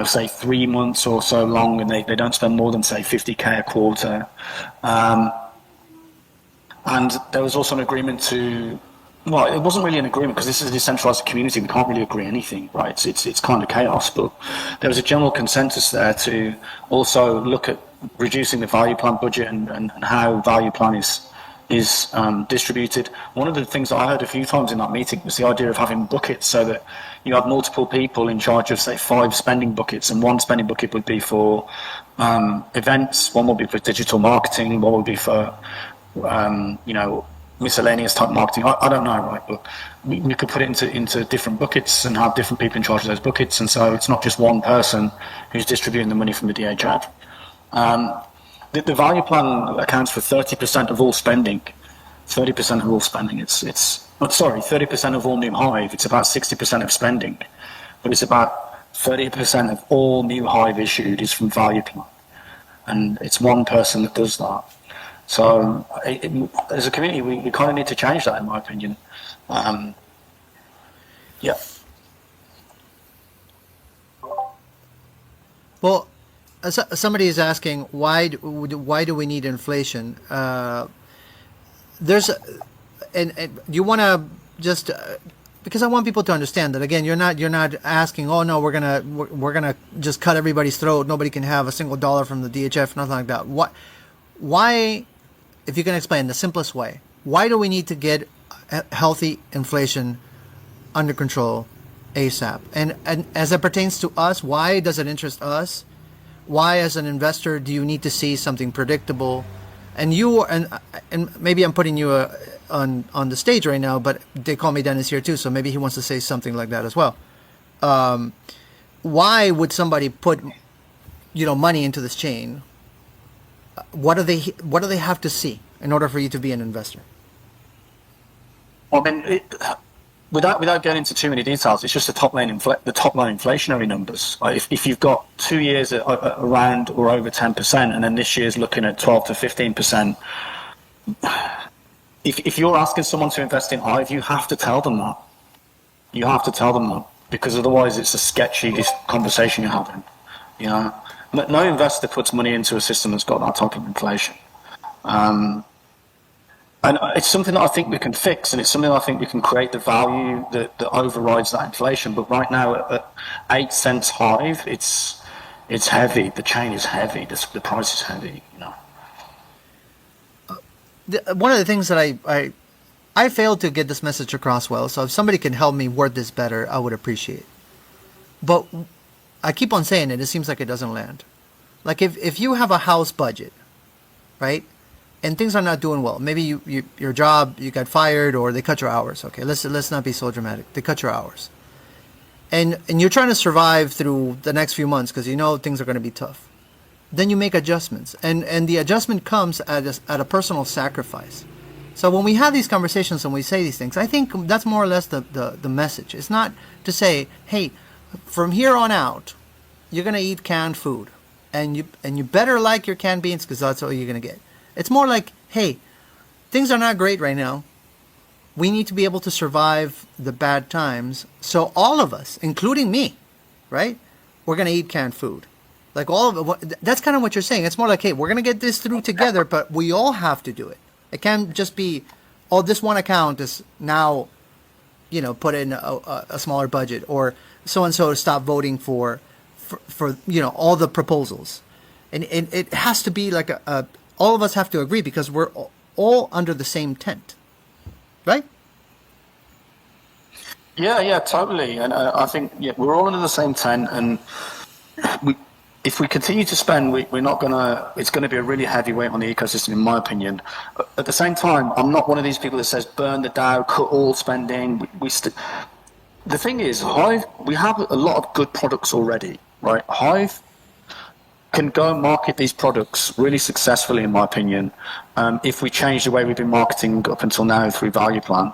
[SPEAKER 2] say 3 months or so long, and they don't spend more than, say, 50k a quarter. And there was also an agreement well, it wasn't really an agreement because this is a decentralized community. We can't really agree anything, right? It's kind of chaos, but there was a general consensus there to also look at reducing the value plan budget and how value plan is distributed. One of the things that I heard a few times in that meeting was the idea of having buckets, so that you have multiple people in charge of, say, 5 spending buckets, and one spending bucket would be for events, one would be for digital marketing, one would be for miscellaneous type marketing. I don't know, right? But we could put it into different buckets and have different people in charge of those buckets, and so it's not just one person who's distributing the money from the DHF. The value plan accounts for 30% of all spending. 30% of all spending. It's 30% of all new Hive. It's about 60% of spending, but it's about 30% of all new Hive issued is from value plan, and it's one person that does that. So, as a community, we kind of need to change that, in my opinion. Yeah.
[SPEAKER 3] Well, somebody is asking why do we need inflation? And you want to just because I want people to understand that, again, you're not asking, oh no, we're gonna just cut everybody's throat, nobody can have a single dollar from the DHF, nothing like that. Why, if you can explain the simplest way, why do we need to get healthy inflation under control ASAP? And as it pertains to us, why does it interest us? Why, as an investor, do you need to see something predictable? And maybe I'm putting you on the stage right now, but they call me Dennis here too, so maybe he wants to say something like that as well. Why would somebody put money into this chain? What do they have to see in order for you to be an investor?
[SPEAKER 2] Well, I mean, without getting into too many details, it's just the top line inflationary numbers. Like if you've got 2 years at around or over 10%, and then this year's looking at 12 to 15%, if you're asking someone to invest in HIVE, you have to tell them that. You have to tell them that, because otherwise it's a sketchy conversation you're having. No investor puts money into a system that's got that type of inflation. And it's something that I think we can fix, and it's something that I think we can create the value that overrides that inflation. But right now, at 8 cents Hive, it's heavy. The chain is heavy. The price is heavy.
[SPEAKER 3] One of the things that I failed to get this message across well. So if somebody can help me word this better, I would appreciate it. But I keep on saying it. It seems like it doesn't land. Like if you have a house budget, right? And things are not doing well. Maybe your job, you got fired, or they cut your hours. Okay, let's not be so dramatic. They cut your hours, and you're trying to survive through the next few months because things are going to be tough. Then you make adjustments, and the adjustment comes at a personal sacrifice. So when we have these conversations and we say these things, I think that's more or less the message. It's not to say, hey, from here on out, you're going to eat canned food, and you better like your canned beans because that's all you're going to get. It's more like, hey, things are not great right now. We need to be able to survive the bad times. So all of us, including me, right, we're going to eat canned food. Like all of it, that's kind of what you're saying. It's more like, hey, we're going to get this through together, but we all have to do it. It can't just be, oh, this one account is now, put in a smaller budget, or so-and-so stop voting for all the proposals. And it has to be like all of us have to agree because we're all under the same tent, right?
[SPEAKER 2] Yeah, totally. And I think we're all under the same tent, and if we continue to spend, we're not gonna. It's going to be a really heavy weight on the ecosystem, in my opinion. At the same time, I'm not one of these people that says burn the DAO, cut all spending. The thing is, Hive, we have a lot of good products already, right? Hive can go and market these products really successfully, in my opinion, if we change the way we've been marketing up until now through Value Plan.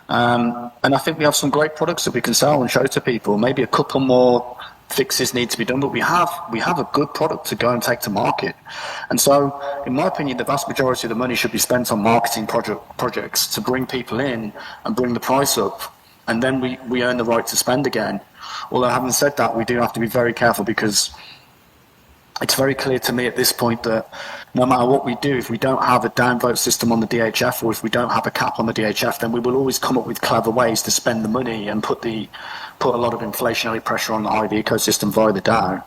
[SPEAKER 2] And I think we have some great products that we can sell and show to people. Maybe a couple more fixes need to be done, but we have a good product to go and take to market. And so, in my opinion, the vast majority of the money should be spent on marketing projects to bring people in and bring the price up, and then we earn the right to spend again. Although, having said that, we do have to be very careful, because it's very clear to me at this point that no matter what we do, if we don't have a downvote system on the DHF, or if we don't have a cap on the DHF, then we will always come up with clever ways to spend the money and put a lot of inflationary pressure on the Hive ecosystem via the DAO.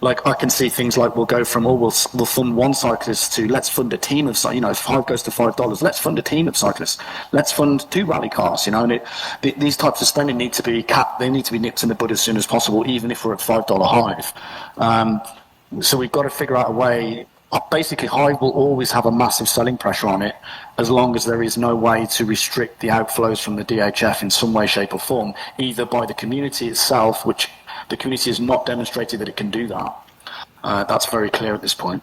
[SPEAKER 2] Like I can see things like we'll go from, we'll fund one cyclist to let's fund a team of, if Hive goes to $5, let's fund a team of cyclists. Let's fund 2 rally cars, and these types of spending need to be capped. They need to be nipped in the bud as soon as possible, even if we're at $5 Hive. So we've got to figure out a way. Basically, Hive will always have a massive selling pressure on it as long as there is no way to restrict the outflows from the DHF in some way, shape or form, either by the community itself, which the community has not demonstrated that it can do that. That's very clear at this point.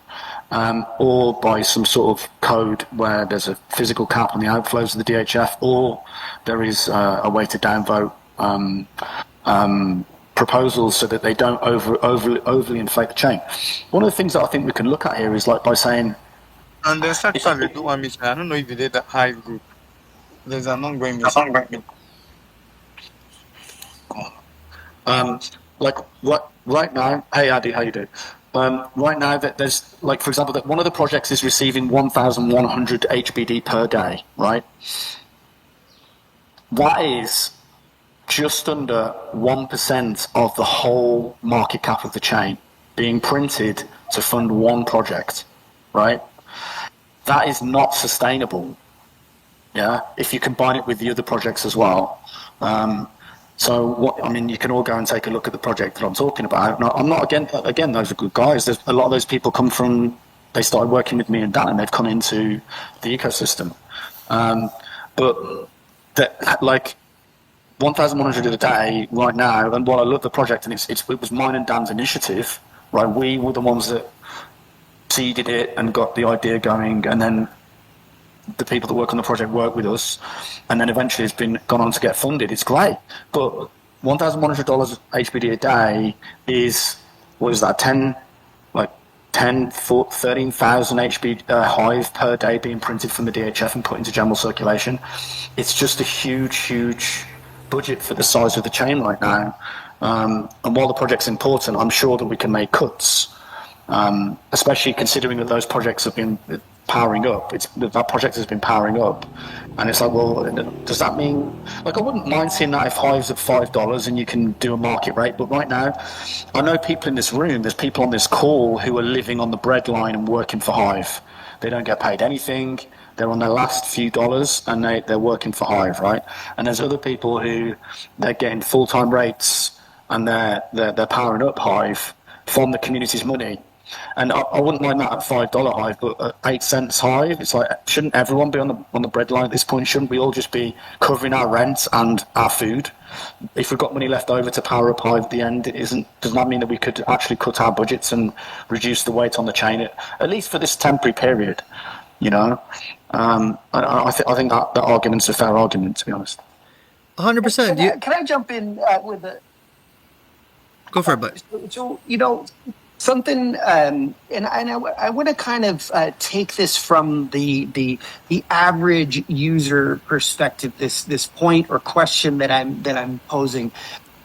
[SPEAKER 2] Or by some sort of code where there's a physical cap on the outflows of the DHF, or there is a way to downvote proposals so that they don't overly inflate the chain. One of the things that I think we can look at here is like by saying,
[SPEAKER 4] And there's actually do one mission. I don't know if you did the Hive group. There's an ongoing mission.
[SPEAKER 2] like right now, hey Adi, how you doing? Right now that there's, like, for example, that one of the projects is receiving 1,100 HBD per day, right? That is just under 1% of the whole market cap of the chain being printed to fund one project, right? That is not sustainable, yeah, if you combine it with the other projects as well. You can all go and take a look at the project that I'm talking about. No, I'm not, again, those are good guys. There's a lot of those people they started working with me and Dan, and they've come into the ecosystem. But that, like, 1,100 a day right now, and while I love the project, and it was mine and Dan's initiative, right? We were the ones that seeded it and got the idea going, and then the people that work on the project work with us, and then eventually it's gone on to get funded. It's great, but $1,100 HBD a day is, what is that, 13,000 Hive per day being printed from the DHF and put into general circulation. It's just a huge budget for the size of the chain right now. And while the project's important, I'm sure that we can make cuts, especially considering that those projects have been powering up. That project has been powering up, and it's like, well, does that mean, like, I wouldn't mind seeing that if Hive's at $5 and you can do a market rate, but right now, I know people in this room, there's people on this call who are living on the bread line and working for Hive. They don't get paid anything. They're on their last few dollars and they're working for Hive, right? And there's other people who they're getting full-time rates and they're powering up Hive from the community's money. And I wouldn't mind that at $5 Hive, but at 8 cents Hive, it's like, shouldn't everyone be on the bread line at this point? Shouldn't we all just be covering our rent and our food? If we've got money left over to power up Hive at the end, doesn't that mean that we could actually cut our budgets and reduce the weight on the chain, at least for this temporary period? I think that argument's a fair argument, to be honest.
[SPEAKER 3] 100%.
[SPEAKER 1] Can I jump in with a
[SPEAKER 3] Go for it, but
[SPEAKER 1] so something, and I want to kind of take this from the average user perspective. This point or question that I'm posing.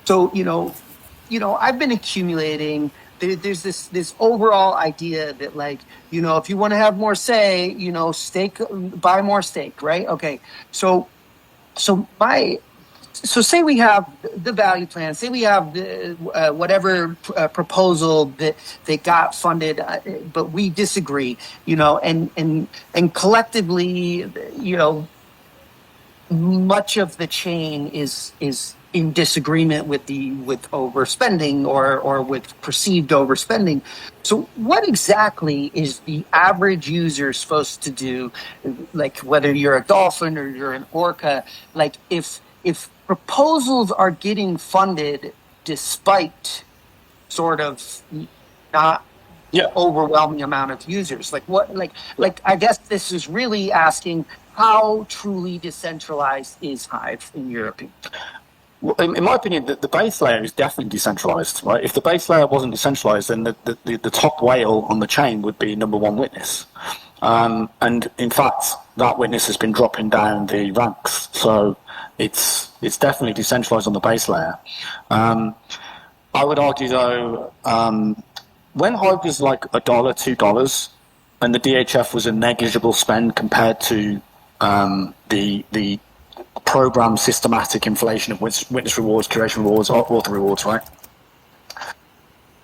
[SPEAKER 1] So I've been accumulating. There's this overall idea that, like, if you want to have more say, stake, buy more stake, right? Okay, so my so say we have the value plan, say we have the, whatever proposal that they got funded, but we disagree, and collectively, much of the chain is in disagreement with overspending or with perceived overspending. So what exactly is the average user supposed to do? Like, whether you're a dolphin or you're an orca, like if proposals are getting funded despite sort of not overwhelming amount of users, like what, like I guess this is really asking, how truly decentralized is Hive in your opinion?
[SPEAKER 2] Well, in my opinion, the base layer is definitely decentralized, right? If the base layer wasn't decentralized, then the top whale on the chain would be number one witness. And in fact, that witness has been dropping down the ranks. So it's definitely decentralized on the base layer. I would argue, though, when Hive was like $1, $2, and the DHF was a negligible spend compared to the program systematic inflation of witness rewards, curation rewards, author rewards, right?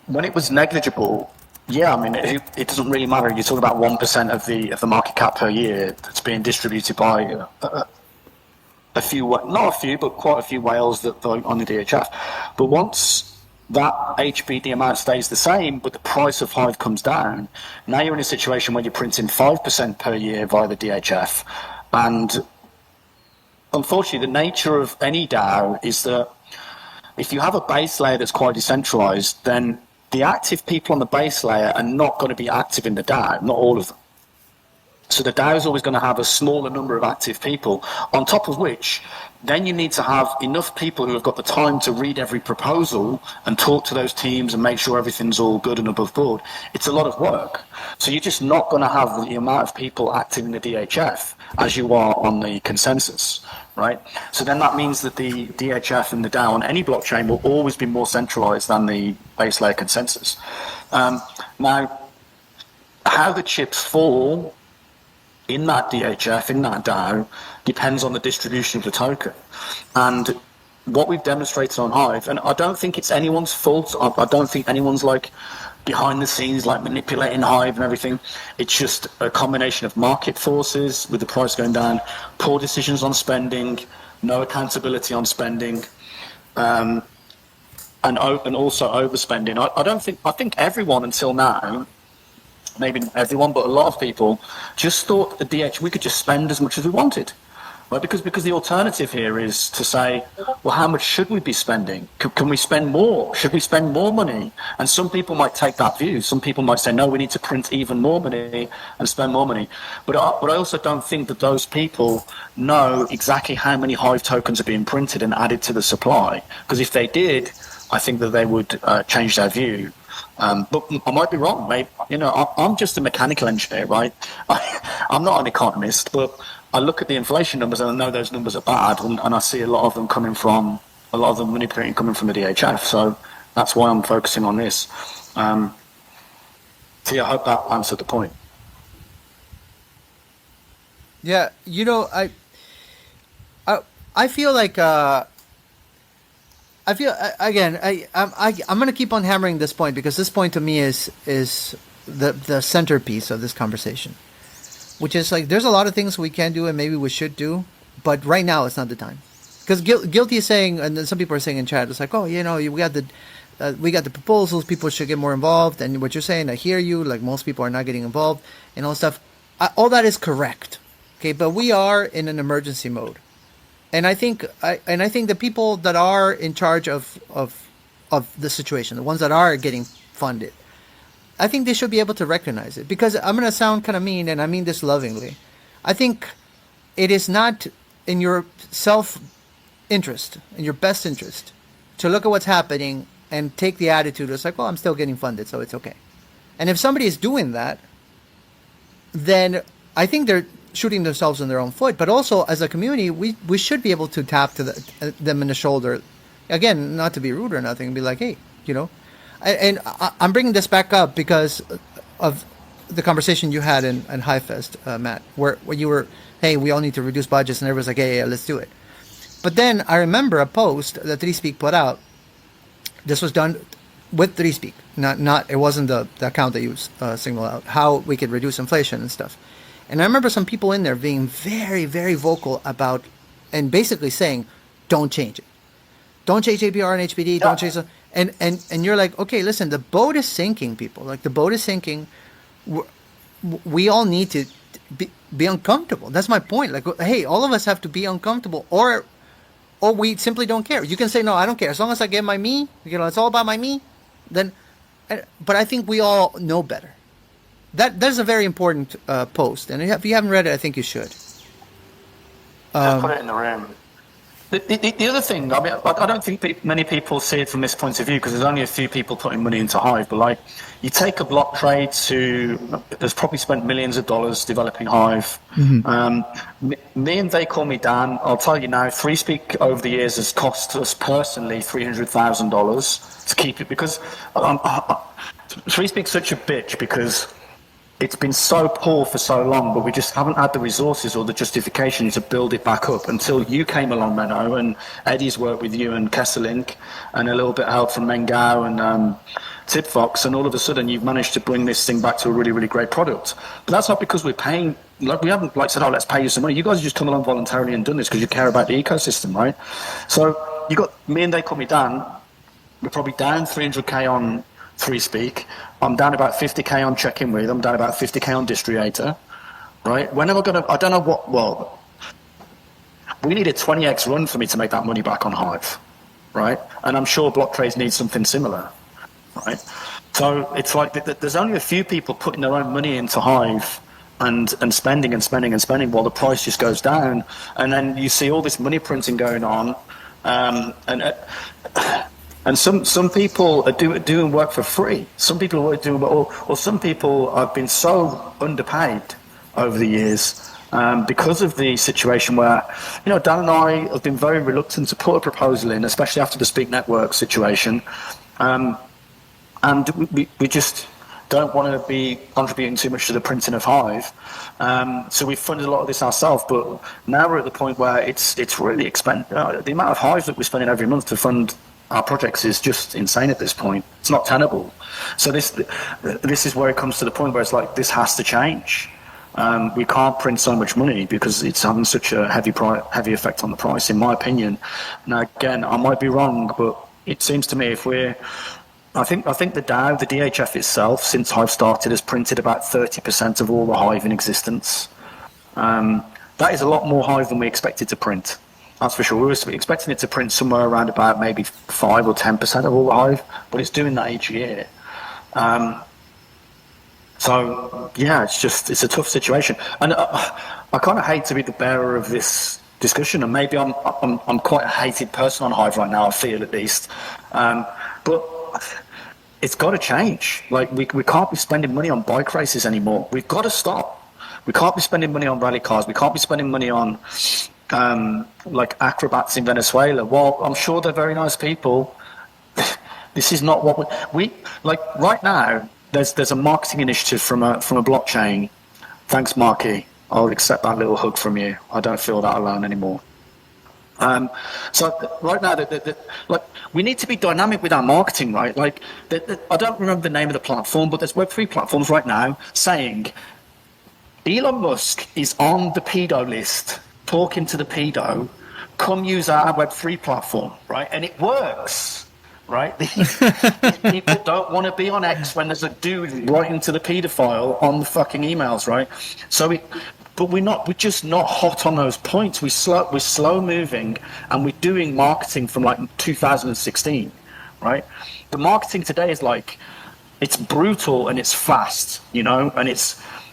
[SPEAKER 2] When it was negligible, yeah, I mean, it doesn't really matter. You're talking about 1% of the market cap per year that's being distributed by a few, not a few, but quite a few whales that on the DHF. But once that HBD amount stays the same, but the price of Hive comes down, now you're in a situation where you're printing 5% per year via the DHF. And unfortunately, the nature of any DAO is that if you have a base layer that's quite decentralized, then the active people on the base layer are not going to be active in the DAO, not all of them. So the DAO is always going to have a smaller number of active people, on top of which then you need to have enough people who have got the time to read every proposal and talk to those teams and make sure everything's all good and above board. It's a lot of work. So you're just not going to have the amount of people active in the DHF as you are on the consensus, right? So then that means that the DHF and the DAO on any blockchain will always be more centralized than the base layer consensus. Now, how the chips fall in that DHF, in that DAO, depends on the distribution of the token. And what we've demonstrated on Hive, and I don't think it's anyone's fault, I don't think anyone's like behind the scenes like manipulating Hive and everything. It's just a combination of market forces with the price going down, poor decisions on spending, no accountability on spending, and also overspending. I think everyone until now, maybe not everyone, but a lot of people just thought the DH, we could just spend as much as we wanted, right? Because the alternative here is to say, well, how much should we be spending? Can we spend more? Should we spend more money? And some people might take that view. Some people might say, no, we need to print even more money and spend more money. But I also don't think that those people know exactly how many Hive tokens are being printed and added to the supply. Because if they did, I think that they would change their view. But I might be wrong, mate. I'm just a mechanical engineer, right? I'm not an economist, but I look at the inflation numbers and I know those numbers are bad, and I see a lot of them manipulating coming from the DHF. So that's why I'm focusing on this. So yeah, I hope that answered the point.
[SPEAKER 3] yeah, I feel like I feel again. I'm going to keep on hammering this point because this point to me is the centerpiece of this conversation, which is like there's a lot of things we can do and maybe we should do, but right now it's not the time. Because Guilty is saying, and then some people are saying in chat, it's like, oh, we got the proposals, people should get more involved, and what you're saying, I hear you. Like most people are not getting involved and all stuff. All that is correct, okay, but we are in an emergency mode. And I think the people that are in charge of the situation, the ones that are getting funded, I think they should be able to recognize it. Because I'm going to sound kind of mean, and I mean this lovingly. I think it is not in your self-interest, in your best interest, to look at what's happening and take the attitude it's like, well, I'm still getting funded, so it's okay. And if somebody is doing that, then I think they're shooting themselves in their own foot. But also, as a community, we should be able to tap to them in the shoulder. Again, not to be rude or nothing, and be like, hey, I'm bringing this back up because of the conversation you had in HIVE Fest, Matt, where you were, hey, we all need to reduce budgets, and everyone's like, hey, yeah, let's do it. But then I remember a post that 3Speak put out. This was done with 3Speak, not it wasn't the account that you signaled out, how we could reduce inflation and stuff. And I remember some people in there being very, very vocal about, and basically saying, don't change it. Don't change APR and HBD, don't change it. And you're like, okay, listen, the boat is sinking, people. Like, the boat is sinking. We all need to be uncomfortable. That's my point. Like, hey, all of us have to be uncomfortable, or we simply don't care. You can say, no, I don't care. As long as I get my me, it's all about my me. Then, but I think we all know better. That's a very important post, and if you haven't read it, I think you should.
[SPEAKER 2] Just put it in the room. The other thing, I mean, I don't think many people see it from this point of view, because there's only a few people putting money into HIVE. But like, you take a block trade that's probably spent millions of dollars developing HIVE. Mm-hmm. Me and They Call Me Dan, I'll tell you now, 3Speak over the years has cost us personally $300,000 to keep it, because 3Speak's such a bitch, because it's been so poor for so long, but we just haven't had the resources or the justification to build it back up until you came along, Menno, and Eddie's worked with you and Kesselink, and a little bit of help from Mengao and Tipfox, and all of a sudden you've managed to bring this thing back to a really, really great product. But that's not because we're paying, like, we haven't said, oh, let's pay you some money. You guys have just come along voluntarily and done this because you care about the ecosystem, right? So you got me and They Call Me Dan. We're probably down 300k on 3Speak. I'm down about 50k on Check-In With. I'm down about 50k on Distriator, right? When am I going to, I don't know what, well, we need a 20x run for me to make that money back on HIVE, right? And I'm sure block trades need something similar, right? So it's like there's only a few people putting their own money into HIVE and spending while the price just goes down. And then you see all this money printing going on, and some people are doing work for free. Some people are doing, or some people have been so underpaid over the years because of the situation where, Dan and I have been very reluctant to put a proposal in, especially after the Speak Network situation, and we just don't want to be contributing too much to the printing of HIVE. So we've funded a lot of this ourselves, but now we're at the point where it's really expensive. The amount of HIVE that we're spending every month to fund our projects is just insane at this point. It's not tenable. So this is where it comes to the point where it's like, this has to change. We can't print so much money because it's having such a heavy effect on the price, in my opinion. Now, again, I might be wrong, but it seems to me I think the DAO, the DHF itself, since HIVE started, has printed about 30% of all the HIVE in existence. That is a lot more HIVE than we expected to print. That's for sure. We were expecting it to print somewhere around about maybe 5 or 10% of all the HIVE, but it's doing that each year. So yeah, it's a tough situation, and I kind of hate to be the bearer of this discussion, and maybe I'm quite a hated person on HIVE right now. I feel, at least, but it's got to change. Like, we can't be spending money on bike races anymore. We've got to stop. We can't be spending money on rally cars. We can't be spending money on like acrobats in Venezuela. Well, I'm sure they're very nice people. This is not what we like right now. There's a marketing initiative from a blockchain. Thanks, Marky. I'll accept that little hug from you. I don't feel that alone anymore. So right now, like, we need to be dynamic with our marketing, right? Like, I don't remember the name of the platform, but there's Web3 platforms right now saying Elon Musk is on the pedo list, talking to the pedo, come use our Web3 platform, right? And it works, right? These people don't want to be on X when there's a dude writing to the pedophile on the fucking emails, right? So but we're just not hot on those points. We're slow moving, and we're doing marketing from like 2016, right? The marketing today is like, it's brutal and it's fast, you know, and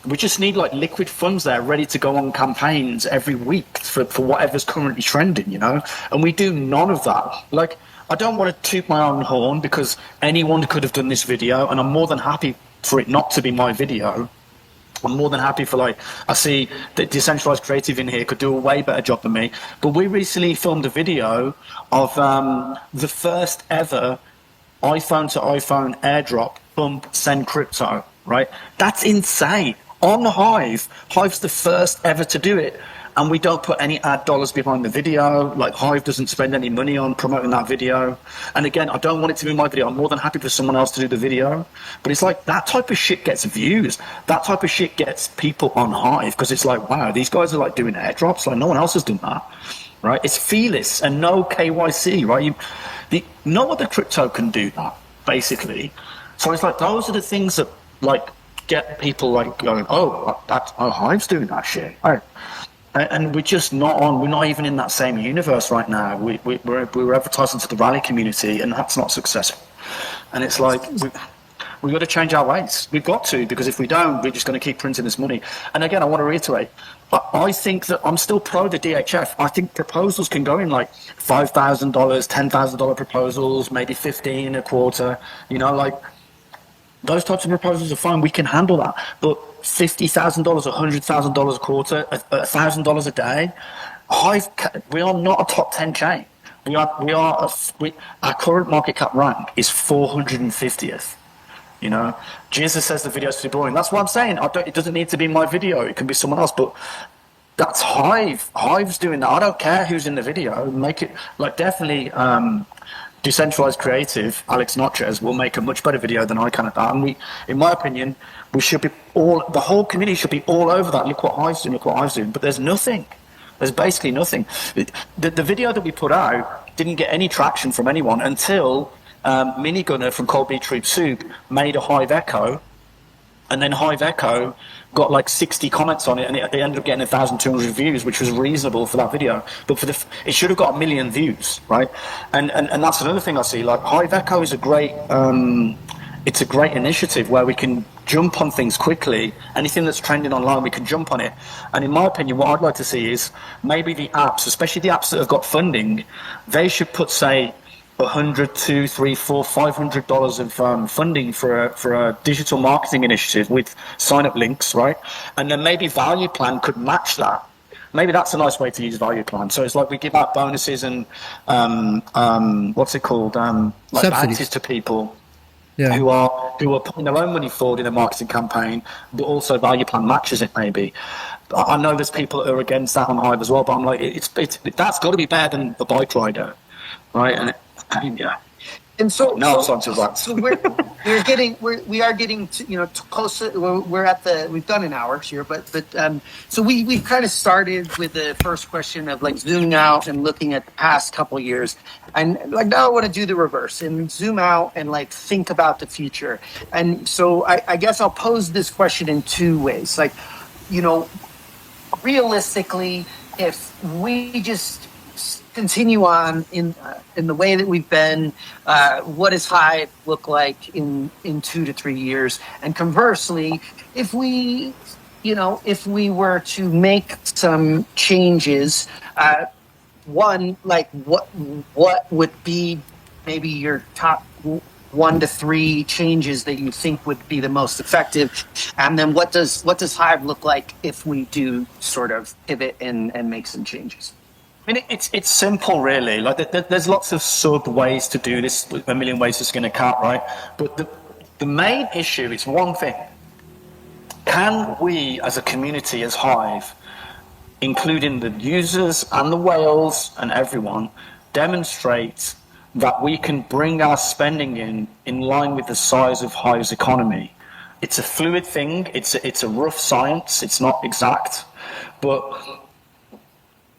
[SPEAKER 2] we just need like liquid funds there ready to go on campaigns every week for whatever's currently trending, you know, and we do none of that. Like, I don't want to toot my own horn because anyone could have done this video, and I'm more than happy for it not to be my video. I'm more than happy for, like, I see that Decentralized Creative in here could do a way better job than me. But we recently filmed a video of the first ever iPhone to iPhone airdrop bump send crypto, right? That's insane. On Hive, Hive's the first ever to do it. And we don't put any ad dollars behind the video. Like, Hive doesn't spend any money on promoting that video. And again, I don't want it to be my video. I'm more than happy for someone else to do the video. But it's like, that type of shit gets views. That type of shit gets people on Hive, because it's like, wow, these guys are like doing airdrops. Like, no one else has done that, right? It's feeless and no KYC, right? No other crypto can do that, basically. So it's like, those are the things that, like, get people like going, oh, Hive's doing that shit. Right. And we're just not on. We're not even in that same universe right now. We're advertising to the rally community, and that's not successful. And it's like we've got to change our ways. We've got to, because if we don't, we're just going to keep printing this money. And again, I want to reiterate. I think that I'm still pro the DHF. I think proposals can go in like $5,000, $10,000 proposals, maybe 15 a quarter. You know, like, those types of proposals are fine. We can handle that. But $50,000, $100,000 a quarter, $1,000 a day, Hive, we are not a top 10 chain. Our current market cap rank is 450th. You know, Jesus says the video's too boring. That's what I'm saying. It doesn't need to be my video. It can be someone else. But that's Hive. Hive's doing that. I don't care who's in the video. Make it, like, definitely. Decentralized Creative, Alex Notches, will make a much better video than I can at that. And in my opinion, we should be the whole community should be all over that. Look what Hive's doing, look what Hive's doing. But there's nothing. There's basically nothing. The video that we put out didn't get any traction from anyone until Minigunner from Cold Beat Troop Soup made a Hive Echo, and then Hive Echo got like 60 comments on it, and they ended up getting 1,200 views, which was reasonable for that video. But it should have got 1 million views, right? And that's another thing I see. Like, Hive Echo is a great initiative where we can jump on things quickly. Anything that's trending online, we can jump on it. And in my opinion, what I'd like to see is maybe the apps, especially the apps that have got funding, they should put, say, $100, $200, $300, $400, $500 of funding for a digital marketing initiative with sign-up links, right? And then maybe Value Plan could match that. Maybe that's a nice way to use Value Plan. So it's like we give out bonuses and what's it called? Like bounties to people who are putting their own money forward in a marketing campaign, but also Value Plan matches it maybe. I know there's people that are against that on Hive as well, but I'm like, that's got to be better than the bike rider, right? And yeah.
[SPEAKER 1] And so we are getting to, you know, close. We've done an hour here, but so we kind of started with the first question of like zooming out and looking at the past couple of years, and like now I want to do the reverse and zoom out and like think about the future. And so I guess I'll pose this question in two ways. Like, you know, realistically, if we just continue on in the way that we've been, what does Hive look like in 2 to 3 years? And conversely, if we were to make some changes, one, like what would be maybe your top 1 to 3 changes that you think would be the most effective, and then what does Hive look like if we do sort of pivot and make some changes?
[SPEAKER 2] I mean, it's simple, really. Like, there's lots of sub ways to do this, a million ways to skin a cat, right? But the main issue is one thing. Can we, as a community, as Hive, including the users and the whales and everyone, demonstrate that we can bring our spending in line with the size of Hive's economy? It's a fluid thing. It's a rough science. It's not exact, but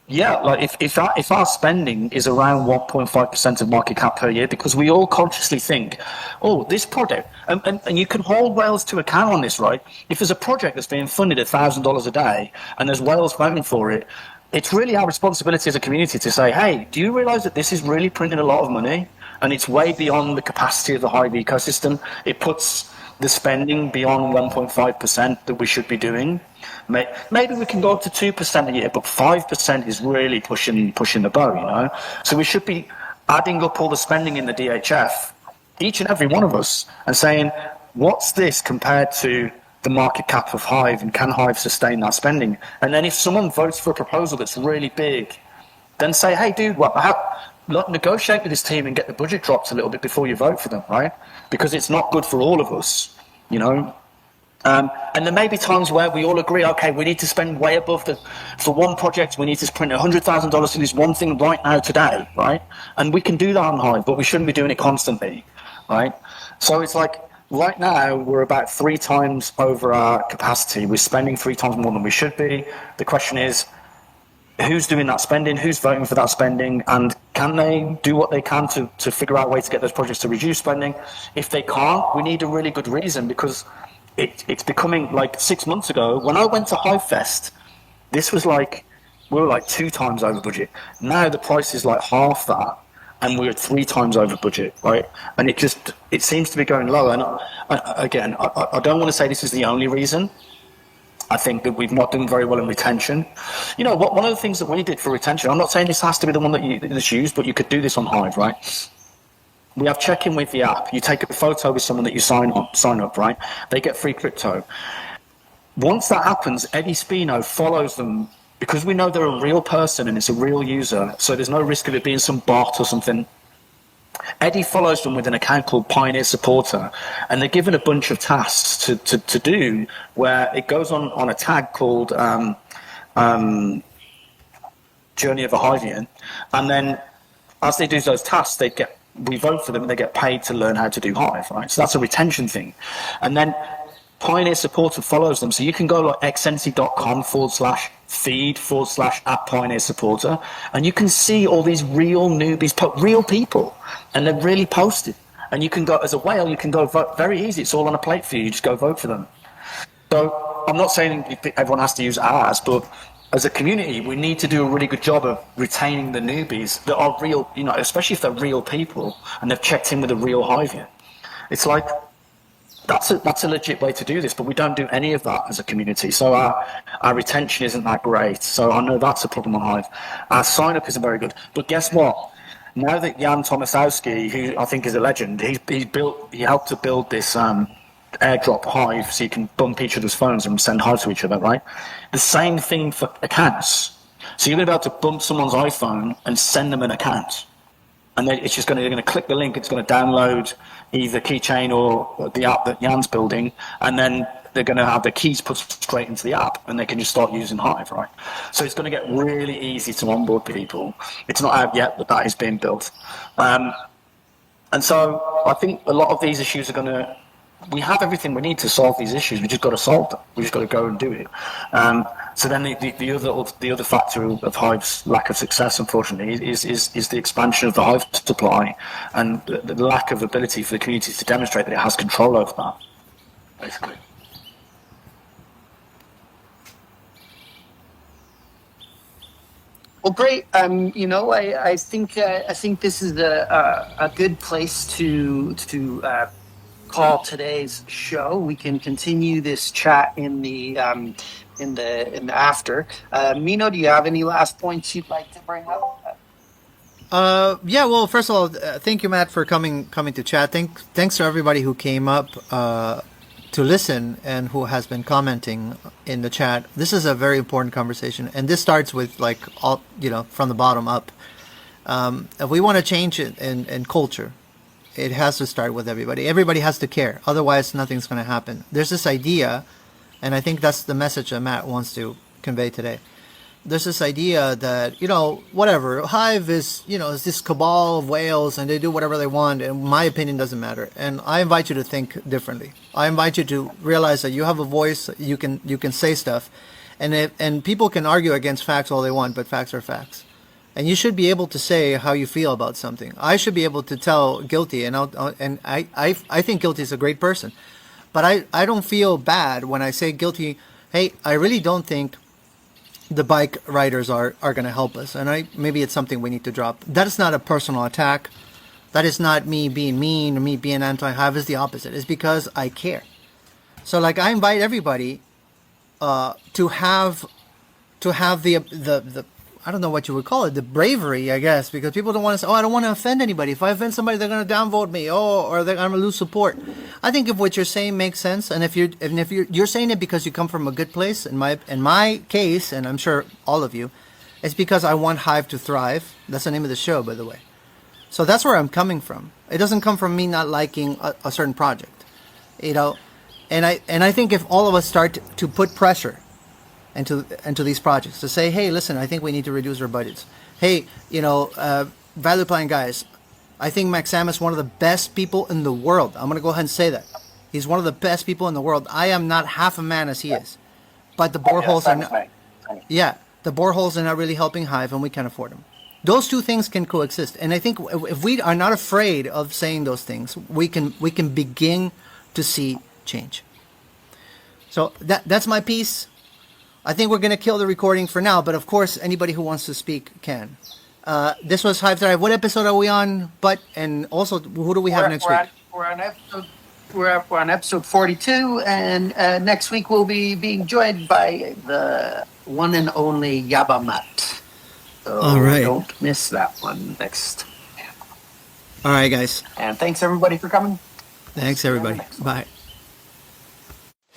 [SPEAKER 2] yeah, like if our spending is around 1.5% of market cap per year, because we all consciously think, oh, this project, and you can hold whales to account on this, right? If there's a project that's being funded at $1,000 a day and there's whales voting for it, it's really our responsibility as a community to say, hey, do you realize that this is really printing a lot of money and it's way beyond the capacity of the Hive ecosystem? It puts the spending beyond 1.5% that we should be doing. Maybe we can go up to 2% a year, but 5% is really pushing the boat, you know? So we should be adding up all the spending in the DHF, each and every one of us, and saying, what's this compared to the market cap of HIVE, and can HIVE sustain that spending? And then if someone votes for a proposal that's really big, then say, hey, dude, negotiate with this team and get the budget dropped a little bit before you vote for them, right? Because it's not good for all of us, you know? And there may be times where we all agree, okay, we need to spend way above for one project, we need to spend $100,000 to this one thing right now, today, right? And we can do that on HIVE, but we shouldn't be doing it constantly, right? So it's like, right now, we're about 3 times over our capacity. We're spending 3 times more than we should be. The question is, who's doing that spending? Who's voting for that spending? And can they do what they can to figure out a way to get those projects to reduce spending? If they can't, we need a really good reason, because it's becoming like 6 months ago, when I went to HiveFest, this was like, we were like 2 times over budget. Now the price is like half that, and we're 3 times over budget, right? And it seems to be going lower. And I don't want to say this is the only reason. I think that we've not done very well in retention. You know, one of the things that we did for retention, I'm not saying this has to be the one that's used, but you could do this on HIVE, right? We have check-in with the app. You take a photo with someone that you sign up, right? They get free crypto. Once that happens, Eddie Spino follows them, because we know they're a real person and it's a real user, so there's no risk of it being some bot or something. Eddie follows them with an account called Pioneer Supporter, and they're given a bunch of tasks to do, where it goes on a tag called Journey of a Hivian, and then as they do those tasks, we vote for them and they get paid to learn how to do HIVE, right? So that's a retention thing. And then Pioneer Supporter follows them, so you can go like xnc.com/feed/at Pioneer Supporter, and you can see all these real newbies, real people, and they're really posted. And you can go, as a whale, you can go vote, very easy, it's all on a plate for you, you just go vote for them. So I'm not saying everyone has to use ours, but as a community, we need to do a really good job of retaining the newbies that are real, you know, especially if they're real people and they've checked in with a real Hivian. It's like, that's a legit way to do this, but we don't do any of that as a community. So our retention isn't that great. So I know that's a problem on HIVE. Our sign-up isn't very good. But guess what? Now that Jan Tomasowski, who I think is a legend, he helped to build this airdrop HIVE, so you can bump each other's phones and send HIVE to each other, right? The same thing for accounts. So you're going to be able to bump someone's iPhone and send them an account. And then they're going to click the link, it's going to download either Keychain or the app that Jan's building, and then they're going to have their keys put straight into the app, and they can just start using HIVE, right? So it's going to get really easy to onboard people. It's not out yet, but that is being built. And so I think a lot of these issues are going to, we have everything we need to solve these issues. We just got to solve them. We just got to go and do it. So then the other factor of HIVE's lack of success, unfortunately, is the expansion of the HIVE supply and the lack of ability for the community to demonstrate that it has control over that, basically.
[SPEAKER 1] Well, great. You know, I think this is a good place to call today's show. We can continue this chat in the after. Mino, do you have any last points you'd like to bring up?
[SPEAKER 3] Yeah. Well, first of all, thank you, Matt, for coming to chat. Thanks to everybody who came up to listen and who has been commenting in the chat. This is a very important conversation, and this starts with like all, you know, from the bottom up. If we want to change it in culture, it has to start with everybody. Everybody has to care. Otherwise, nothing's going to happen. There's this idea, and I think that's the message that Matt wants to convey today. There's this idea that, you know, whatever, HIVE is, you know, is this cabal of whales and they do whatever they want, and my opinion doesn't matter. And I invite you to think differently. I invite you to realize that you have a voice, you can say stuff, and people can argue against facts all they want, but facts are facts. And you should be able to say how you feel about something. I should be able to tell Guilty, and I think Guilty is a great person. But I don't feel bad when I say, Guilty, hey, I really don't think the bike riders are going to help us. And maybe it's something we need to drop. That is not a personal attack. That is not me being mean or me being anti-hive. It's the opposite. It's because I care. So like I invite everybody to have the I don't know what you would call it, the bravery, I guess, because people don't want to say, oh, I don't want to offend anybody. If I offend somebody, they're going to downvote me, or they're going to lose support. I think if what you're saying makes sense, and if you're saying it because you come from a good place, in my case, and I'm sure all of you, it's because I want Hive to thrive. That's the name of the show, by the way. So that's where I'm coming from. It doesn't come from me not liking a certain project, you know. And I think if all of us start to put pressure into these projects to say, hey, listen, I think we need to reduce our budgets. Hey, you know, value plan guys, I think Max Sam is one of the best people in the world. I'm going to go ahead and say that. He's one of the best people in the world. I am not half a man as he is. But the boreholes are not, yeah, the boreholes are not really helping Hive, and we can't afford them. Those two things can coexist. And I think if we are not afraid of saying those things, we can begin to see change. So that's my piece. I think we're going to kill the recording for now, but of course, anybody who wants to speak can. This was Hive Thrive. What episode are we on? But and also, who do we have next week?
[SPEAKER 1] We're on episode 42, and next week we'll be being joined by the one and only Yabamat. So
[SPEAKER 3] all right,
[SPEAKER 1] don't miss that one next.
[SPEAKER 3] All right, guys.
[SPEAKER 1] And thanks everybody for coming.
[SPEAKER 3] Thanks everybody. Bye.